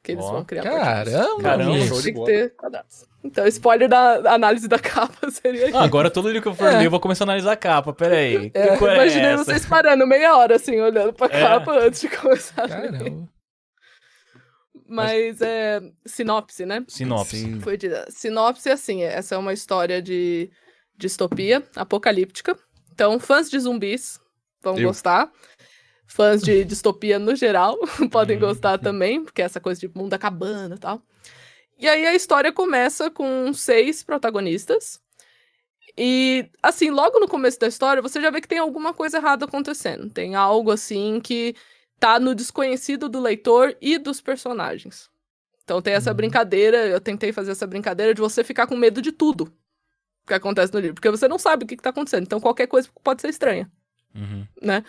que eles vão criar? Caramba, show de Tem que bola. ter quadrados. Então, spoiler da análise da capa seria isso. Agora todo livro que eu for ler, eu vou começar a analisar a capa. Pera aí. Que cor é Imaginei essa? vocês parando meia hora, assim, olhando pra capa antes de começar a ler. Caramba. Mas sinopse, né? Sinopse. Foi dita. Sinopse, assim, essa é uma história de distopia apocalíptica. Então, fãs de zumbis vão gostar. Fãs de distopia no geral podem gostar também, porque é essa coisa de mundo acabando e tal. E aí a história começa com 6 protagonistas. E, assim, logo no começo da história, você já vê que tem alguma coisa errada acontecendo. Tem algo, assim, que tá no desconhecido do leitor e dos personagens. Então tem essa brincadeira, eu tentei fazer essa brincadeira de você ficar com medo de tudo que acontece no livro, porque você não sabe o que tá acontecendo, então qualquer coisa pode ser estranha, né?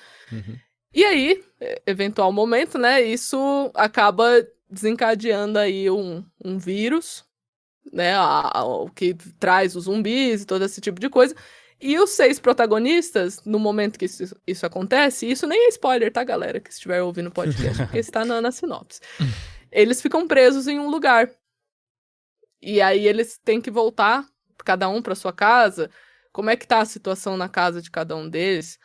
E aí, eventual momento, né, isso acaba desencadeando aí um vírus, né, o que traz os zumbis e todo esse tipo de coisa. E os 6 protagonistas, no momento que isso acontece, isso nem é spoiler, tá, galera, que estiver ouvindo o podcast, porque está na sinopse. Eles ficam presos em um lugar. E aí eles têm que voltar, cada um para sua casa. Como é que tá a situação na casa de cada um deles?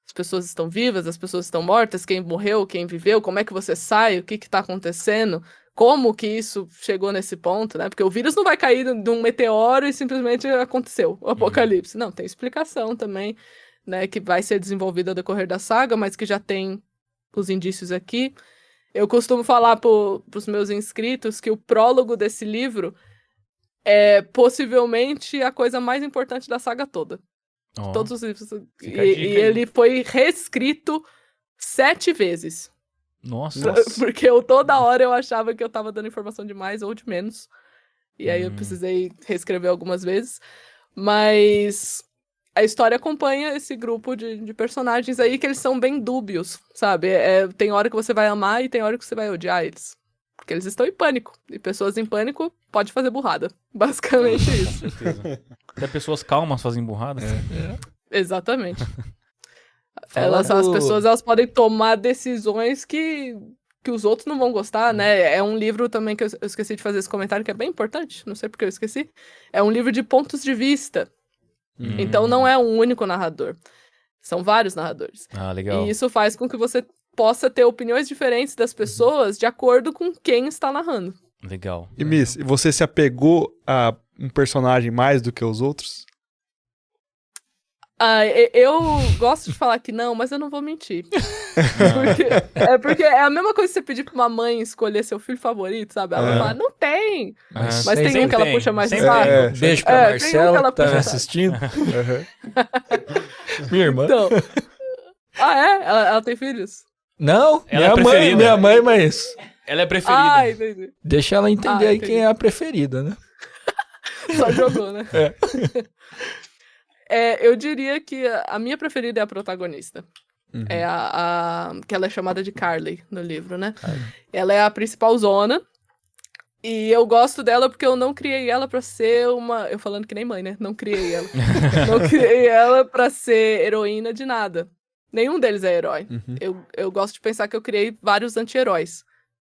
As pessoas estão vivas, as pessoas estão mortas, quem morreu, quem viveu, como é que você sai, o que tá acontecendo? Como que isso chegou nesse ponto, né? Porque o vírus não vai cair de um meteoro e simplesmente aconteceu o apocalipse. Não, tem explicação também, né? Que vai ser desenvolvida ao decorrer da saga, mas que já tem os indícios aqui. Eu costumo falar pros meus inscritos que o prólogo desse livro é possivelmente a coisa mais importante da saga toda. Ó, Todos os livros. fica a dica E aí. ele foi reescrito 7 vezes. Nossa. Porque toda hora eu achava que eu tava dando informação de mais ou de menos. E aí eu precisei reescrever algumas vezes. Mas a história acompanha esse grupo de personagens aí que eles são bem dúbios, sabe? Tem hora que você vai amar e tem hora que você vai odiar eles. Porque eles estão em pânico. E pessoas em pânico pode fazer burrada. Basicamente isso. Com certeza. Até pessoas calmas fazem burrada. Exatamente. Fala As pessoas elas podem tomar decisões que os outros não vão gostar, né? É um livro também que eu esqueci de fazer esse comentário, que é bem importante, não sei porque eu esqueci. É um livro de pontos de vista. Então não é um único narrador. São vários narradores. Ah, legal. E isso faz com que você possa ter opiniões diferentes das pessoas de acordo com quem está narrando. Legal. E Miss, você se apegou a um personagem mais do que os outros? Eu gosto de falar que não, mas eu não vou mentir. Porque é a mesma coisa que você pedir pra uma mãe escolher seu filho favorito, sabe? Ela vai falar, não tem. Mas Mas tem sempre um que ela tem, puxa mais de sempre saco. tem. Beijo pra tem um que Marcela, ela que tá me puxa assistindo. Aham. Minha irmã. Então. Ela tem filhos? Não, Ela é minha preferida. mãe, mas Ela é preferida. Entendi. deixa ela entender aí entendi. quem é a preferida, né? Só jogou, né? Eu diria que a minha preferida é a protagonista. É que ela é chamada de Carly no livro, né? Ela é a principal zona. E eu gosto dela porque eu não criei ela pra ser uma... Eu falando que nem mãe, né? Não criei ela. Não criei ela pra ser heroína de nada. Nenhum deles é herói. Eu gosto de pensar que eu criei vários anti-heróis.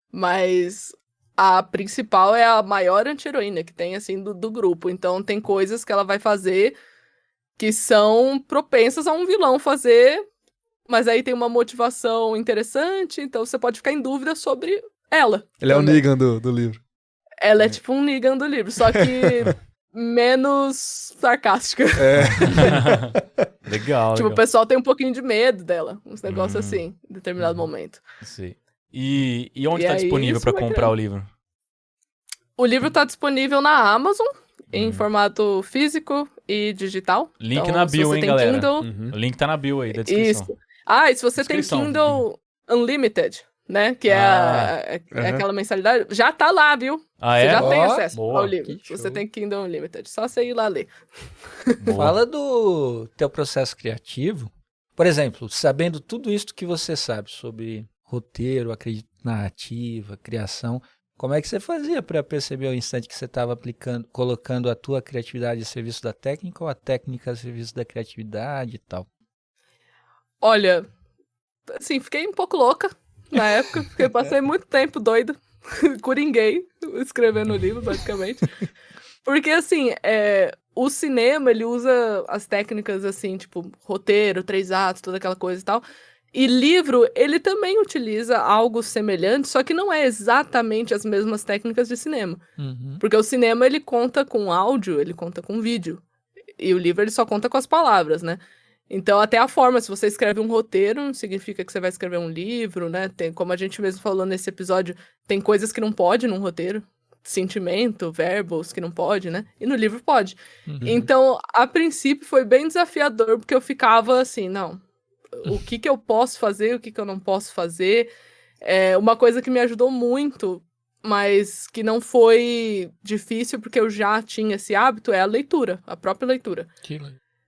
Mas a principal é a maior anti-heroína que tem, assim, do grupo. Então tem coisas que ela vai fazer que são propensas a um vilão fazer, mas aí tem uma motivação interessante, então você pode ficar em dúvida sobre ela. Ele é o também. Negan do livro. Ela é tipo um Negan do livro, só que menos sarcástica. Legal, Tipo, o legal. pessoal tem um pouquinho de medo dela, uns negócios assim, em determinado momento. Sei. E onde E tá aí, disponível isso pra vai comprar criando. o livro? O livro tá disponível na Amazon, em formato físico e digital. Link Então, na se bio, você hein, tem galera? Kindle, O link tá na bio aí da descrição. Isso. E se você tem Descrição. Kindle Unlimited, né? Que é, é aquela mensalidade, já tá lá, viu? Ah, Você é? já tem Ó, acesso boa, ao livro. que Se você show. tem Kindle Unlimited, só você ir lá ler. Boa. Fala do teu processo criativo. Por exemplo, sabendo tudo isso que você sabe sobre roteiro, narrativa, criação, como é que você fazia para perceber o instante que você estava colocando a tua criatividade a serviço da técnica ou a técnica a serviço da criatividade e tal? Olha, assim, fiquei um pouco louca na época, porque passei muito tempo doida, coringuei, escrevendo o livro, basicamente. Porque, assim, o cinema, ele usa as técnicas, assim, tipo, roteiro, 3 atos, toda aquela coisa e tal. E livro, ele também utiliza algo semelhante, só que não é exatamente as mesmas técnicas de cinema. Porque o cinema, ele conta com áudio, ele conta com vídeo. E o livro, ele só conta com as palavras, né? Então, até a forma, se você escreve um roteiro, não significa que você vai escrever um livro, né? Tem, como a gente mesmo falou nesse episódio, tem coisas que não pode num roteiro. Sentimento, verbos que não pode, né? E no livro pode. Então, a princípio, foi bem desafiador, porque eu ficava assim, não... O que eu posso fazer, o que eu não posso fazer. Uma coisa que me ajudou muito, mas que não foi difícil, porque eu já tinha esse hábito, é a leitura, a própria leitura.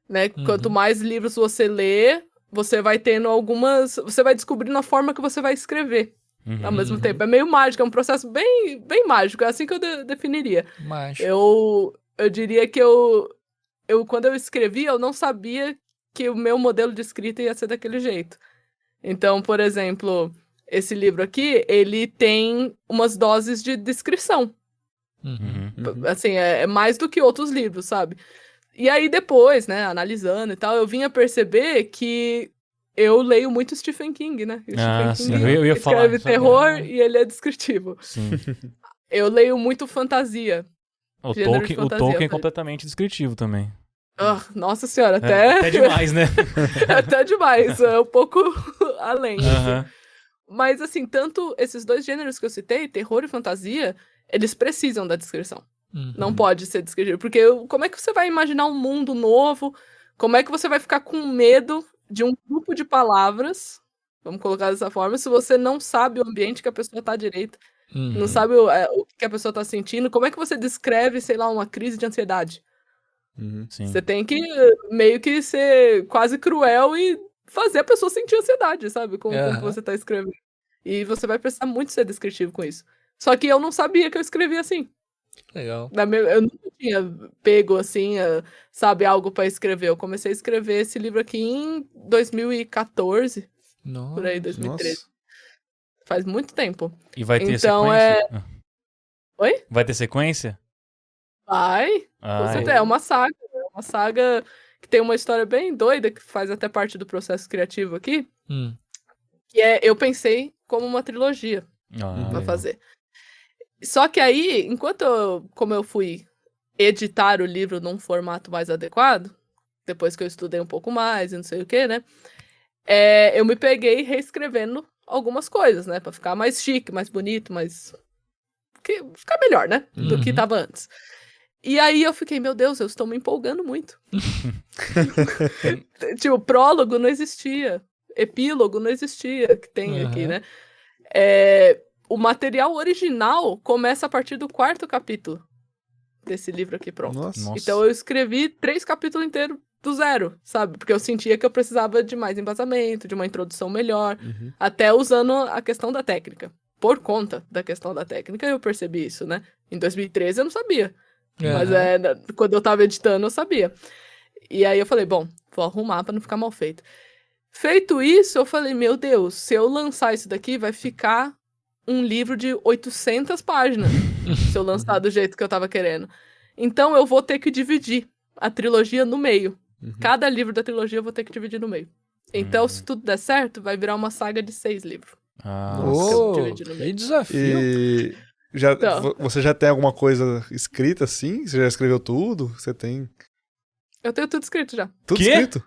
Né? Quanto mais livros você lê, você vai tendo algumas... Você vai descobrindo a forma que você vai escrever ao mesmo tempo. É meio mágico, é um processo bem, bem mágico, é assim que eu definiria. Mas... Eu diria que quando eu escrevi, eu não sabia que o meu modelo de escrita ia ser daquele jeito. Então, por exemplo, esse livro aqui, ele tem umas doses de descrição. Assim, é mais do que outros livros, sabe? E aí depois, né, analisando e tal, eu vim a perceber que eu leio muito Stephen King, né? E o Stephen sim, King eu ia falar. escreve terror e ele é descritivo. Sim. Eu leio muito fantasia. O Gênero de Tolkien, fantasia, é velho. completamente descritivo também. Nossa senhora, Até demais, né? até demais, é um pouco além. assim. Aham. Mas assim, tanto esses dois gêneros que eu citei, terror e fantasia, eles precisam da descrição. Não pode ser descritivo, porque como é que você vai imaginar um mundo novo? Como é que você vai ficar com medo de um grupo de palavras, vamos colocar dessa forma, se você não sabe o ambiente que a pessoa tá direito, não sabe o que a pessoa tá sentindo? Como é que você descreve, sei lá, uma crise de ansiedade? Sim. Você tem que meio que ser quase cruel e fazer a pessoa sentir ansiedade, sabe? Com o que você tá escrevendo. E você vai precisar muito ser descritivo com isso. Só que eu não sabia que eu escrevia assim. Legal. Eu nunca tinha pego, assim, sabe, algo pra escrever. Eu comecei a escrever esse livro aqui em 2014, Nossa. por aí, 2013. Nossa. Faz muito tempo. E vai ter Então, sequência? Oi? Vai ter sequência? Vai, com Ah, certeza. É uma saga. É uma saga que tem uma história bem doida, que faz até parte do processo criativo aqui. Que eu pensei como uma trilogia pra legal. fazer. Só que aí, como eu fui editar o livro num formato mais adequado, depois que eu estudei um pouco mais e não sei o que, né? Eu me peguei reescrevendo algumas coisas, né? Pra ficar mais chique, mais bonito, ficar melhor, né? Do que tava antes. E aí eu fiquei, meu Deus, eu estou me empolgando muito. Tipo, prólogo não existia. Epílogo não existia, que tem aqui, né? O material original começa a partir do 4º capítulo desse livro aqui pronto. Nossa. Então eu escrevi 3 capítulos inteiros do zero, sabe? Porque eu sentia que eu precisava de mais embasamento, de uma introdução melhor, até usando a questão da técnica. Por conta da questão da técnica, eu percebi isso, né? Em 2013 eu não sabia. Mas quando eu tava editando, eu sabia. E aí eu falei, bom, vou arrumar pra não ficar mal feito. Feito isso, eu falei, meu Deus, se eu lançar isso daqui, vai ficar um livro de 800 páginas, se eu lançar do jeito que eu tava querendo. Então eu vou ter que dividir a trilogia no meio. Cada livro da trilogia eu vou ter que dividir no meio. Então, se tudo der certo, vai virar uma saga de 6 livros. Que desafio. E você já tem alguma coisa escrita assim? Você já escreveu tudo? Você tem Eu tenho tudo escrito já. tudo Quê? escrito?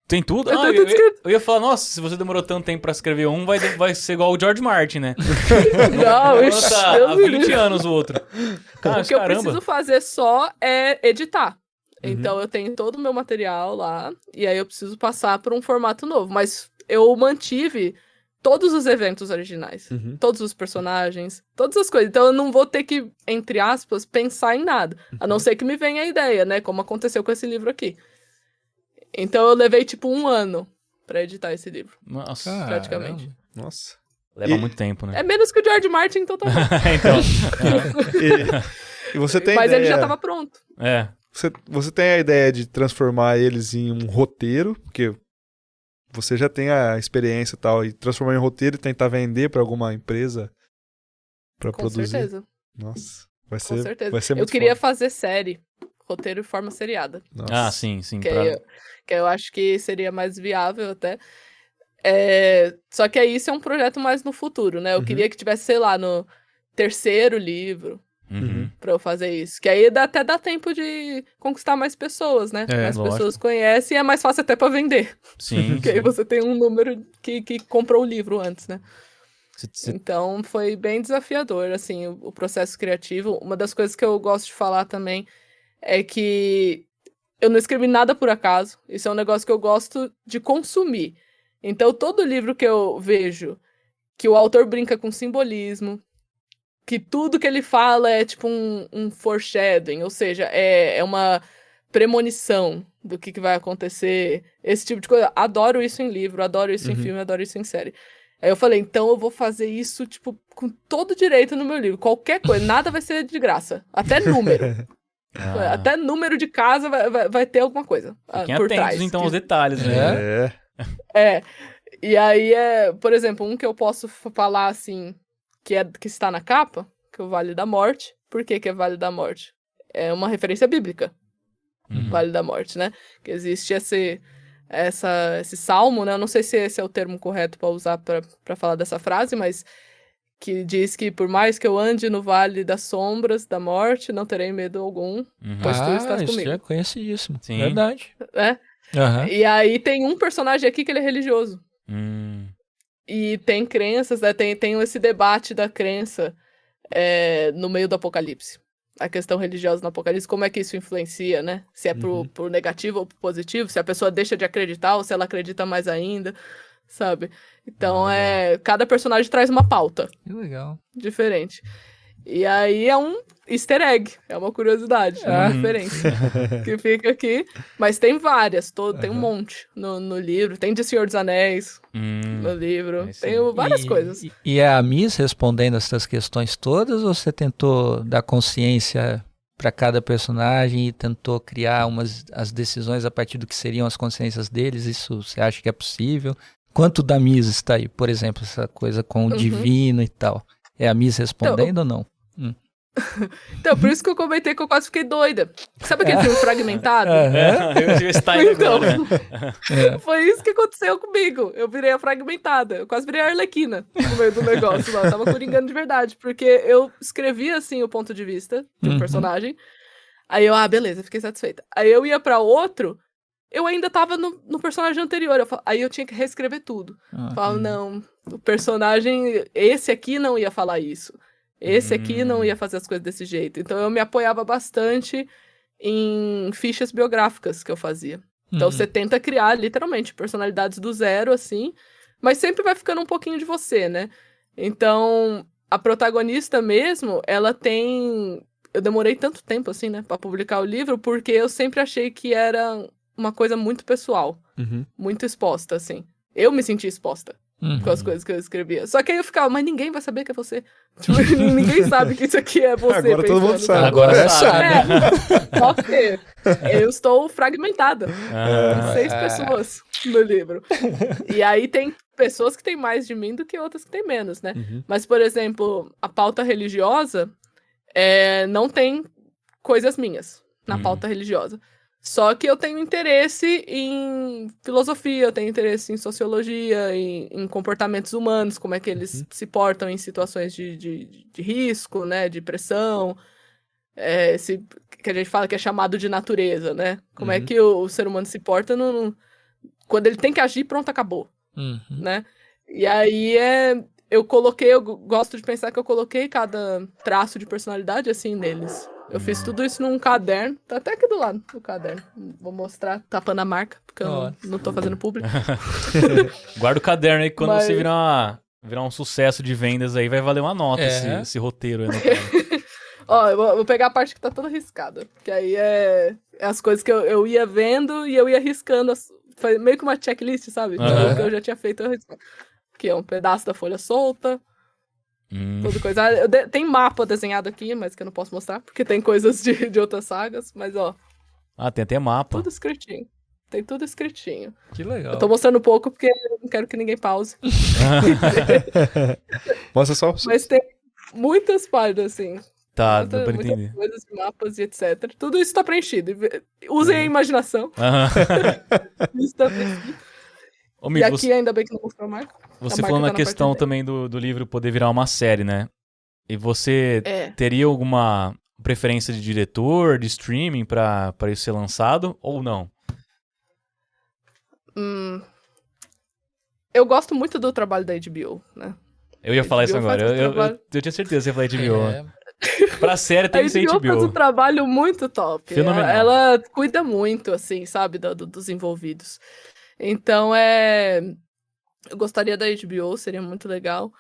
Tem tudo? Eu tenho tudo escrito. Eu ia falar, nossa, se você demorou tanto tempo pra escrever um, vai ser igual o George Martin, né? Não, ixi, Tá Deus há me 20 livre. anos o outro. Cara, O que eu caramba. preciso fazer só é editar. Então eu tenho todo o meu material lá, e aí eu preciso passar por um formato novo. Mas eu mantive todos os eventos originais, todos os personagens, todas as coisas. Então eu não vou ter que, entre aspas, pensar em nada. A não ser que me venha a ideia, né? Como aconteceu com esse livro aqui. Então eu levei tipo 1 ano pra editar esse livro, Nossa, praticamente. Nossa. leva muito tempo, né? É menos que o George Martin, então tá bom. Então, E você tem Mas ideia, ele já tava pronto. você tem a ideia de transformar eles em um roteiro, porque você já tem a experiência e tal, e transformar em roteiro e tentar vender pra alguma empresa pra Com produzir. certeza. Nossa, vai Com ser, certeza. vai ser Eu muito queria foda. fazer série, roteiro e forma seriada. Nossa. sim. Que eu acho que seria mais viável até. Só que aí isso é um projeto mais no futuro, né? Eu queria que tivesse, sei lá, no 3º livro pra eu fazer isso. Que aí até dá tempo de conquistar mais pessoas, né? Mais lógico. pessoas conhecem e é mais fácil até pra vender. Sim. Porque aí você tem um número que comprou o livro antes, né? Você- Então foi bem desafiador, assim, o processo criativo. Uma das coisas que eu gosto de falar também é que eu não escrevi nada por acaso. Isso é um negócio que eu gosto de consumir. Então, todo livro que eu vejo que o autor brinca com simbolismo, que tudo que ele fala é tipo um foreshadowing, ou seja, é uma premonição do que vai acontecer, esse tipo de coisa. Adoro isso em livro, adoro isso em filme, adoro isso em série. Aí eu falei, então eu vou fazer isso, tipo, com todo direito no meu livro. Qualquer coisa, nada vai ser de graça. Até número. Até número de casa vai ter alguma coisa Fiquem por atentos, trás. então, aos detalhes, né? E aí, por exemplo, um que eu posso falar, assim, que está na capa, que é o Vale da Morte. Por que é Vale da Morte? É uma referência bíblica. Vale da Morte, né? Que existe esse salmo, né? Eu não sei se esse é o termo correto para usar para falar dessa frase, mas que diz que por mais que eu ande no vale das sombras da morte, não terei medo algum, pois tu estás isso comigo. é conhecidíssimo. Sim. Verdade. E aí tem um personagem aqui que ele é religioso. E tem crenças, né? Tem esse debate da crença no meio do Apocalipse. A questão religiosa no Apocalipse, como é que isso influencia, né? Se é pro negativo ou pro positivo, se a pessoa deixa de acreditar ou se ela acredita mais ainda, sabe? Então, cada personagem traz uma pauta Que legal. diferente. E aí é um easter egg, é uma curiosidade, é uma referência que fica aqui. Mas tem várias, tem um monte no livro. Tem de Senhor dos Anéis no livro, tem várias coisas. E é a Miss respondendo essas questões todas ou você tentou dar consciência para cada personagem e tentou criar as decisões a partir do que seriam as consciências deles? Isso você acha que é possível? Quanto da Miss está aí, por exemplo, essa coisa com o divino e tal? É a Miss respondendo ou não? Então, por isso que eu comentei que eu quase fiquei doida. Sabe aquele filme Fragmentado? Eu tive esse time agora. Foi isso que aconteceu comigo. Eu virei a Fragmentada. Eu quase virei a Arlequina no meio do negócio lá. Eu tava coringando de verdade. Porque eu escrevi, assim, o ponto de vista de um personagem. Aí eu, beleza, fiquei satisfeita. Aí eu ia pra outro, eu ainda tava no personagem anterior. Aí eu tinha que reescrever tudo. Falo, não, o personagem, esse aqui não ia falar isso. Esse aqui não ia fazer as coisas desse jeito. Então eu me apoiava bastante em fichas biográficas que eu fazia. Então você tenta criar, literalmente, personalidades do zero, assim, mas sempre vai ficando um pouquinho de você, né? Então, a protagonista mesmo, ela tem... Eu demorei tanto tempo, assim, né, pra publicar o livro, porque eu sempre achei que era uma coisa muito pessoal, muito exposta, assim. Eu me senti exposta com as coisas que eu escrevia. Só que aí eu ficava, mas ninguém vai saber que é você. Tipo, ninguém sabe que isso aqui é você. Agora todo mundo sabe. Agora sabe. Só que eu estou fragmentada. Tem 6 pessoas no livro. E aí tem pessoas que têm mais de mim do que outras que têm menos, né? Mas, por exemplo, a pauta religiosa não tem coisas minhas na pauta religiosa. Só que eu tenho interesse em filosofia, eu tenho interesse em sociologia, em comportamentos humanos, como é que eles se portam em situações de risco, né, de pressão, esse que a gente fala que é chamado de natureza, né? Como é que o ser humano se porta quando ele tem que agir, pronto, acabou, né? E aí eu gosto de pensar que eu coloquei cada traço de personalidade assim neles. Eu fiz tudo isso num caderno, tá até aqui do lado do caderno. Vou mostrar, tapando a marca, porque eu não tô fazendo público. Guarda o caderno aí, quando você virar um sucesso de vendas aí, vai valer uma nota esse roteiro aí. Ó, eu vou pegar a parte que tá toda riscada, que aí é as coisas que eu ia vendo e eu ia riscando, meio que uma checklist, sabe? Tudo que eu já tinha feito, eu riscava. Aqui é um pedaço da folha solta. Toda coisa. Tem mapa desenhado aqui, mas que eu não posso mostrar, porque tem coisas de outras sagas, mas ó. Tem até mapa. Tudo escritinho. Tem tudo escritinho. Que legal. Eu tô mostrando pouco porque eu não quero que ninguém pause. Mostra só. Mas tem muitas páginas, assim. Tá, dá pra entender. Muitas coisas, mapas e etc. Tudo isso tá preenchido. Usem a imaginação. Isso tá preenchido. Amigo, e aqui ainda bem que não mostrou a marca. Você falou na questão também do livro poder virar uma série, né? E você teria alguma preferência de diretor, de streaming pra isso ser lançado ou não? Eu gosto muito do trabalho da HBO, né? Eu ia falar isso agora. Eu tinha certeza que você ia falar HBO. Pra série tem que ser HBO. A HBO faz um trabalho muito top. Fenomenal. Ela cuida muito, assim, sabe, dos envolvidos. Então, eu gostaria da HBO, seria muito legal.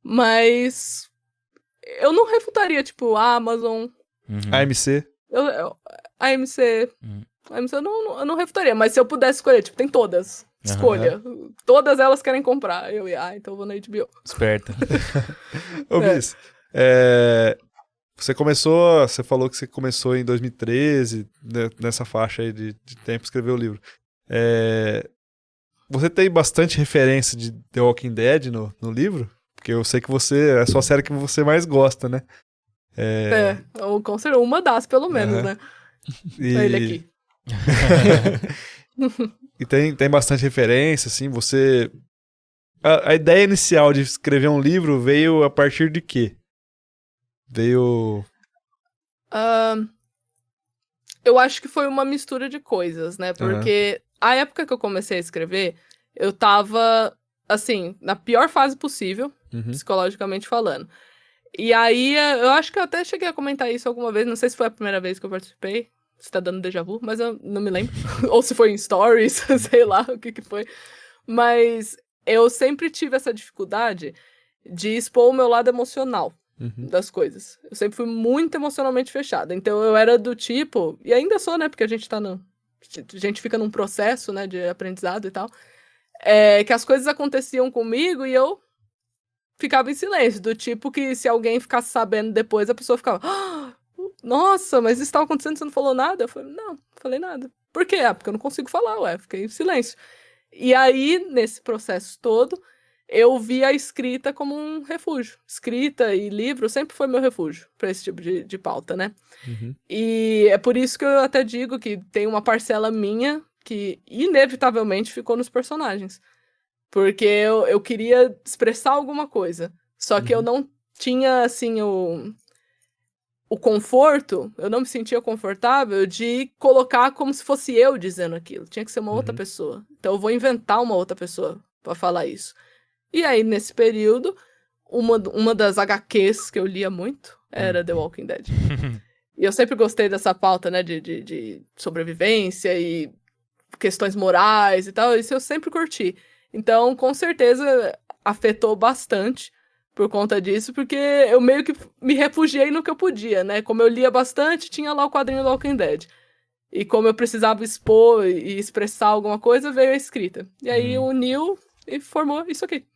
Mas eu não refutaria, tipo, a Amazon, AMC. A MC... A MC eu não refutaria, mas se eu pudesse escolher, tipo, tem todas. Escolha. Todas elas querem comprar. Então eu vou na HBO. Esperta. Ô, Bis, você falou que você começou em 2013, né, nessa faixa aí de tempo, escrever o livro. Você tem bastante referência de The Walking Dead no livro? Porque eu sei que é a sua série que você mais gosta, né? Com certeza, uma das, pelo menos, né? Olha ele aqui. E tem bastante referência, assim, você... A ideia inicial de escrever um livro veio a partir de quê? Eu acho que foi uma mistura de coisas, né? Porque a época que eu comecei a escrever, eu tava, assim, na pior fase possível, psicologicamente falando. E aí, eu acho que eu até cheguei a comentar isso alguma vez, não sei se foi a primeira vez que eu participei, se tá dando déjà vu, mas eu não me lembro. Ou se foi em stories, sei lá o que foi. Mas eu sempre tive essa dificuldade de expor o meu lado emocional das coisas. Eu sempre fui muito emocionalmente fechada. Então eu era do tipo, e ainda sou, né, porque a gente fica num processo, né, de aprendizado e tal, que as coisas aconteciam comigo e eu ficava em silêncio, do tipo que se alguém ficasse sabendo depois, a pessoa ficava, nossa, mas isso estava acontecendo, você não falou nada? Eu falei, não falei nada. Por quê? Porque eu não consigo falar, fiquei em silêncio. E aí, nesse processo todo, eu vi a escrita como um refúgio. Escrita e livro sempre foi meu refúgio para esse tipo de pauta, né? E é por isso que eu até digo que tem uma parcela minha que inevitavelmente ficou nos personagens. Porque eu queria expressar alguma coisa. Só que eu não tinha, assim, o conforto, eu não me sentia confortável de colocar como se fosse eu dizendo aquilo. Tinha que ser uma outra pessoa. Então eu vou inventar uma outra pessoa para falar isso. E aí, nesse período, uma das HQs que eu lia muito era The Walking Dead. E eu sempre gostei dessa pauta, né, de sobrevivência e questões morais e tal. Isso eu sempre curti. Então, com certeza, afetou bastante por conta disso, porque eu meio que me refugiei no que eu podia, né? Como eu lia bastante, tinha lá o quadrinho do Walking Dead. E como eu precisava expor e expressar alguma coisa, veio a escrita. E aí uniu e formou isso aqui.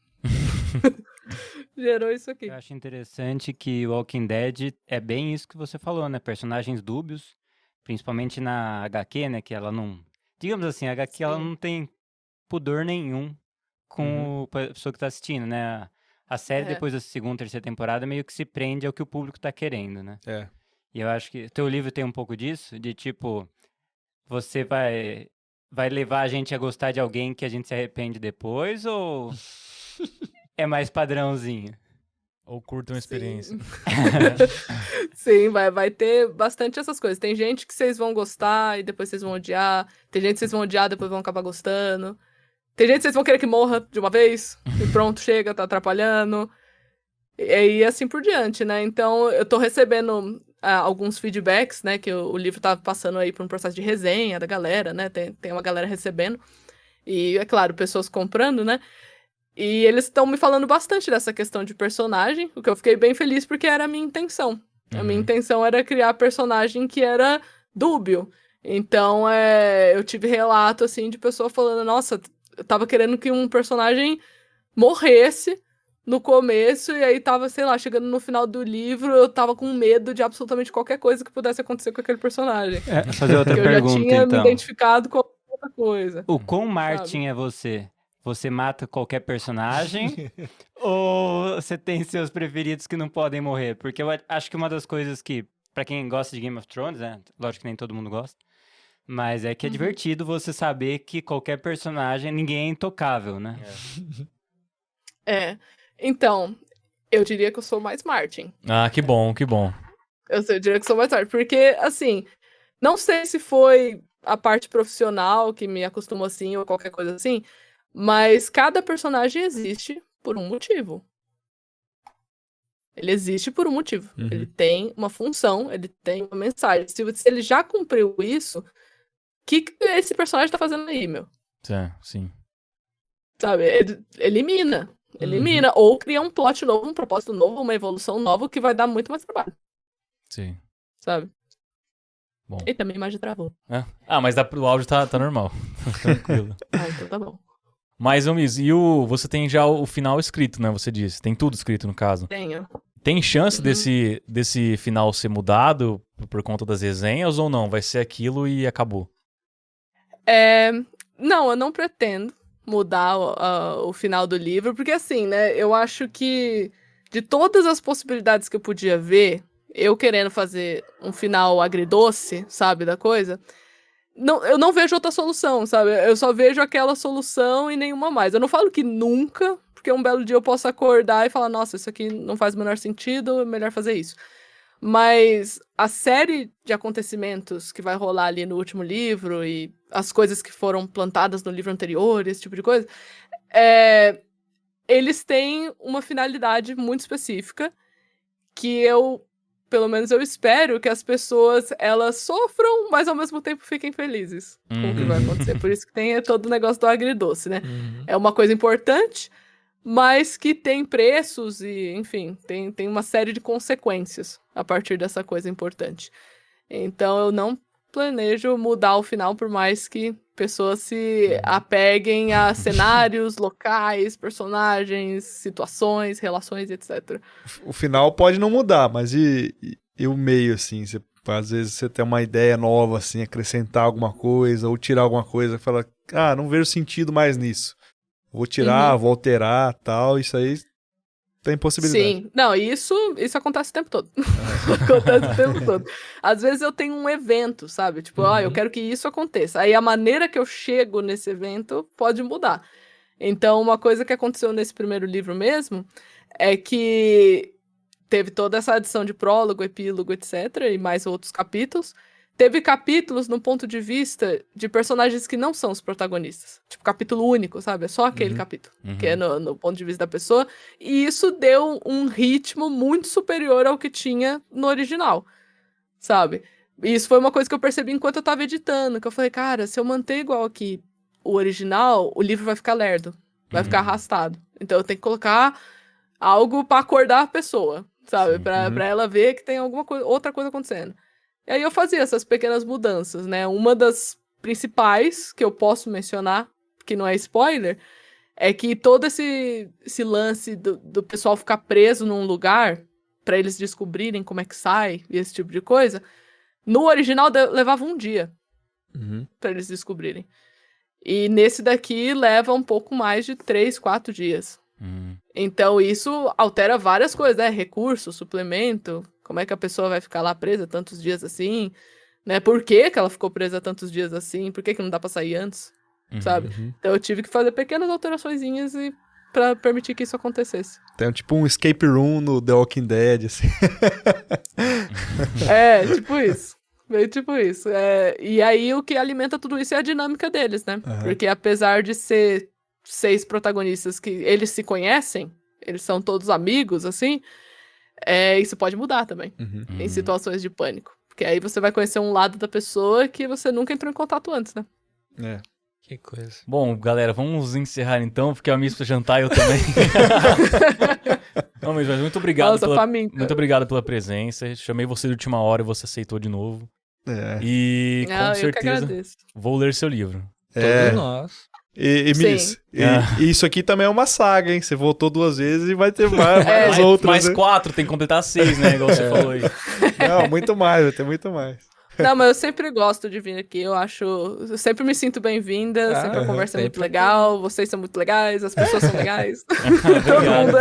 Gerou isso aqui. Eu acho interessante que o Walking Dead é bem isso que você falou, né? Personagens dúbios, principalmente na HQ, né? Que ela não... Digamos assim, a HQ ela não tem pudor nenhum com a pessoa que tá assistindo, né? A série, depois da segunda, terceira temporada, meio que se prende ao que o público tá querendo, né? E eu acho que teu livro tem um pouco disso, de tipo, você vai levar a gente a gostar de alguém que a gente se arrepende depois, ou é mais padrãozinho? Ou curta uma experiência. Sim, vai ter bastante essas coisas. Tem gente que vocês vão gostar e depois vocês vão odiar. Tem gente que vocês vão odiar e depois vão acabar gostando. Tem gente que vocês vão querer que morra de uma vez. E pronto, chega, tá atrapalhando. E assim por diante, né? Então, eu tô recebendo alguns feedbacks, né? Que o livro tá passando aí por um processo de resenha da galera, né? Tem uma galera recebendo. E, é claro, pessoas comprando, né? E eles estão me falando bastante dessa questão de personagem, o que eu fiquei bem feliz porque era a minha intenção. A minha intenção era criar personagem que era dúbio. Então, eu tive relato, assim, de pessoa falando, nossa, eu tava querendo que um personagem morresse no começo, e aí tava, sei lá, chegando no final do livro, eu tava com medo de absolutamente qualquer coisa que pudesse acontecer com aquele personagem. Vou fazer outra Porque pergunta, eu já tinha então. me identificado com outra coisa. O quão Martin é você? Você mata qualquer personagem ou você tem seus preferidos que não podem morrer? Porque eu acho que uma das coisas que, pra quem gosta de Game of Thrones, né? Lógico que nem todo mundo gosta, mas é que é divertido você saber que qualquer personagem, ninguém é intocável, né? Então, eu diria que eu sou mais Martin. Ah, que bom, que bom. Eu diria que sou mais Martin, porque, assim, não sei se foi a parte profissional que me acostumou assim ou qualquer coisa assim, mas cada personagem existe por um motivo. Ele existe por um motivo. Ele tem uma função, ele tem uma mensagem. Se ele já cumpriu isso, o que esse personagem tá fazendo aí, meu? Sim. Sabe? Ele elimina. Ou cria um plot novo, um propósito novo, uma evolução nova que vai dar muito mais trabalho. Sim. Sabe? Eita, minha imagem travou. É? Ah, mas o áudio tá normal. Tranquilo. Ah, então tá bom. Mas, Miss, você tem já o final escrito, né? Você disse. Tem tudo escrito, no caso. Tenho. Tem chance desse final ser mudado por conta das resenhas ou não? Vai ser aquilo e acabou? Não, eu não pretendo mudar o final do livro, porque assim, né, eu acho que de todas as possibilidades que eu podia ver, eu querendo fazer um final agridoce, sabe, da coisa, eu não vejo outra solução, sabe? Eu só vejo aquela solução e nenhuma mais. Eu não falo que nunca, porque um belo dia eu posso acordar e falar, nossa, isso aqui não faz o menor sentido, é melhor fazer isso. Mas a série de acontecimentos que vai rolar ali no último livro e as coisas que foram plantadas no livro anterior, esse tipo de coisa, eles têm uma finalidade muito específica que pelo menos eu espero que as pessoas, elas sofram, mas ao mesmo tempo fiquem felizes com o que vai acontecer. Por isso que tem todo o negócio do agridoce, né? É uma coisa importante, mas que tem preços e, enfim, tem uma série de consequências a partir dessa coisa importante. Então, eu não planejo mudar o final, por mais que pessoas se apeguem a cenários, locais, personagens, situações, relações, etc. O final pode não mudar, mas e o meio, assim? Às vezes você tem uma ideia nova, assim, acrescentar alguma coisa ou tirar alguma coisa, fala, não vejo sentido mais nisso. Vou tirar, vou alterar, tal, isso aí tem possibilidade. Sim, não, isso acontece o tempo todo. Acontece o tempo todo. Às vezes eu tenho um evento, sabe? Tipo, eu quero que isso aconteça. Aí a maneira que eu chego nesse evento pode mudar. Então, uma coisa que aconteceu nesse primeiro livro mesmo é que teve toda essa adição de prólogo, epílogo, etc., e mais outros capítulos. Teve capítulos no ponto de vista de personagens que não são os protagonistas. Tipo, capítulo único, sabe? É só aquele capítulo, que é no ponto de vista da pessoa. E isso deu um ritmo muito superior ao que tinha no original, sabe? E isso foi uma coisa que eu percebi enquanto eu tava editando, que eu falei, cara, se eu manter igual aqui o original, o livro vai ficar lerdo, vai ficar arrastado. Então eu tenho que colocar algo pra acordar a pessoa, sabe? Pra ela ver que tem outra coisa acontecendo. E aí eu fazia essas pequenas mudanças, né? Uma das principais que eu posso mencionar, que não é spoiler, é que todo esse lance do pessoal ficar preso num lugar pra eles descobrirem como é que sai e esse tipo de coisa, no original levava um dia pra eles descobrirem. E nesse daqui leva um pouco mais de 3, 4 dias. Então isso altera várias coisas, né? Recurso, suplemento, como é que a pessoa vai ficar lá presa tantos dias assim, né? Por que ela ficou presa tantos dias assim? Por que não dá pra sair antes, sabe? Então eu tive que fazer pequenas alteraçõezinhas pra permitir que isso acontecesse. Tem tipo um escape room no The Walking Dead, assim. Tipo isso. Meio tipo isso. E aí o que alimenta tudo isso é a dinâmica deles, né? Porque apesar de ser 6 protagonistas que eles se conhecem, eles são todos amigos, assim, isso pode mudar também, em situações de pânico. Porque aí você vai conhecer um lado da pessoa que você nunca entrou em contato antes, né? Que coisa. Bom, galera, vamos encerrar então, porque a Miss precisa jantar e eu também. Não, mas muito obrigado. Nossa, muito obrigado pela presença. Chamei você de última hora e você aceitou de novo. E com eu certeza que agradeço. vou ler seu livro. Todos nós. E Miss, isso aqui também é uma saga, hein? Você voltou 2 vezes e vai ter mais outras. Mais né? 4, tem que completar 6, né? Igual você falou aí. Não, muito mais, vai ter muito mais. Não, mas eu sempre gosto de vir aqui, eu sempre me sinto bem-vinda, sempre a conversa é muito legal, vocês são muito legais, as pessoas são legais, todo mundo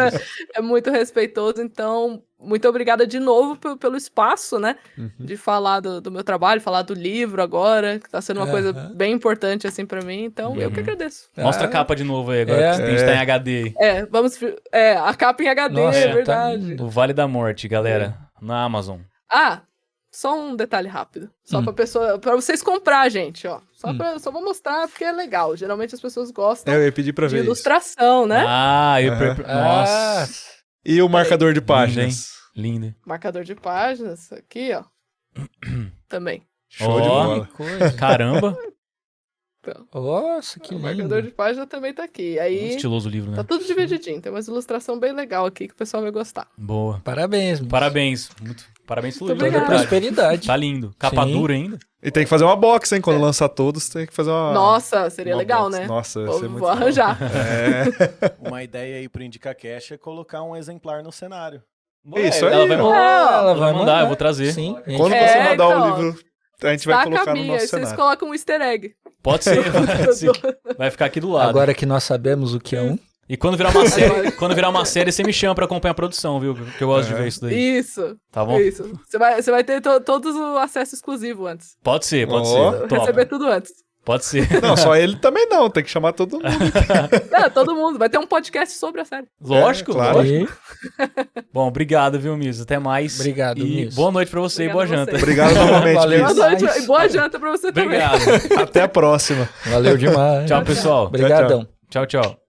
é muito respeitoso, então, muito obrigada de novo pelo espaço, né, de falar do meu trabalho, falar do livro agora, que tá sendo uma coisa bem importante, assim, pra mim, então, eu que agradeço. Mostra a capa de novo aí agora, que a gente tá em HD aí. A capa em HD, Nossa, é verdade. O Vale da Morte, galera, na Amazon. Só um detalhe rápido. Só pra vocês comprar, gente, ó. Só vou mostrar porque é legal. Geralmente as pessoas gostam Eu ia pedir pra de ver ilustração, né? Nossa. E o marcador de páginas? Lindo. Marcador de páginas, aqui, ó. Também. Show de bola. Que coisa. Caramba. Nossa, que O lindo. marcador de página também tá aqui. Muito Aí estiloso o livro, né? tá tudo divididinho. Tem umas ilustração bem legal aqui que o pessoal vai gostar. Boa. Parabéns. Miss. Parabéns. Parabéns pelo livro, Muito de Toda obrigada. verdade. prosperidade. Tá lindo. Capa Sim. dura ainda. E tem que fazer uma box, hein? Quando lançar todos, tem que fazer uma. Nossa, seria uma legal, box. né? Nossa, ia Vou, ser muito vou arranjar. É. Uma ideia aí pro Indica Cash é colocar um exemplar no cenário. Isso aí, Ela vai ó. mandar. Ela vai mandar, eu vou trazer. Sim. a gente- Quando É, você mandar então. o livro, a gente vai Tá a colocar no caminho, nosso aí vocês cenário. colocam um easter egg. Pode ser. Pode ser. Vai ficar aqui do lado. Agora que nós sabemos o que é um. E quando virar uma série, você me chama pra acompanhar a produção, viu? Que eu gosto de ver isso daí. Isso. Tá bom? Isso. Você vai ter todos o acesso exclusivo antes. Pode ser, pode Ó. ser. Top. Receber tudo antes. Pode ser. Não, só ele também não, tem que chamar todo mundo. Não, todo mundo. Vai ter um podcast sobre a série. Lógico, claro. lógico. E- Bom, obrigado, viu, Miss? Até mais. Obrigado, E Miss. boa noite pra você e boa Obrigado a janta. você. Obrigado novamente, Valeu. Miss. Boa noite Nice. e boa janta pra você também. Obrigado. Até a próxima. Valeu demais. Tchau, pessoal. Obrigadão. Tchau, tchau.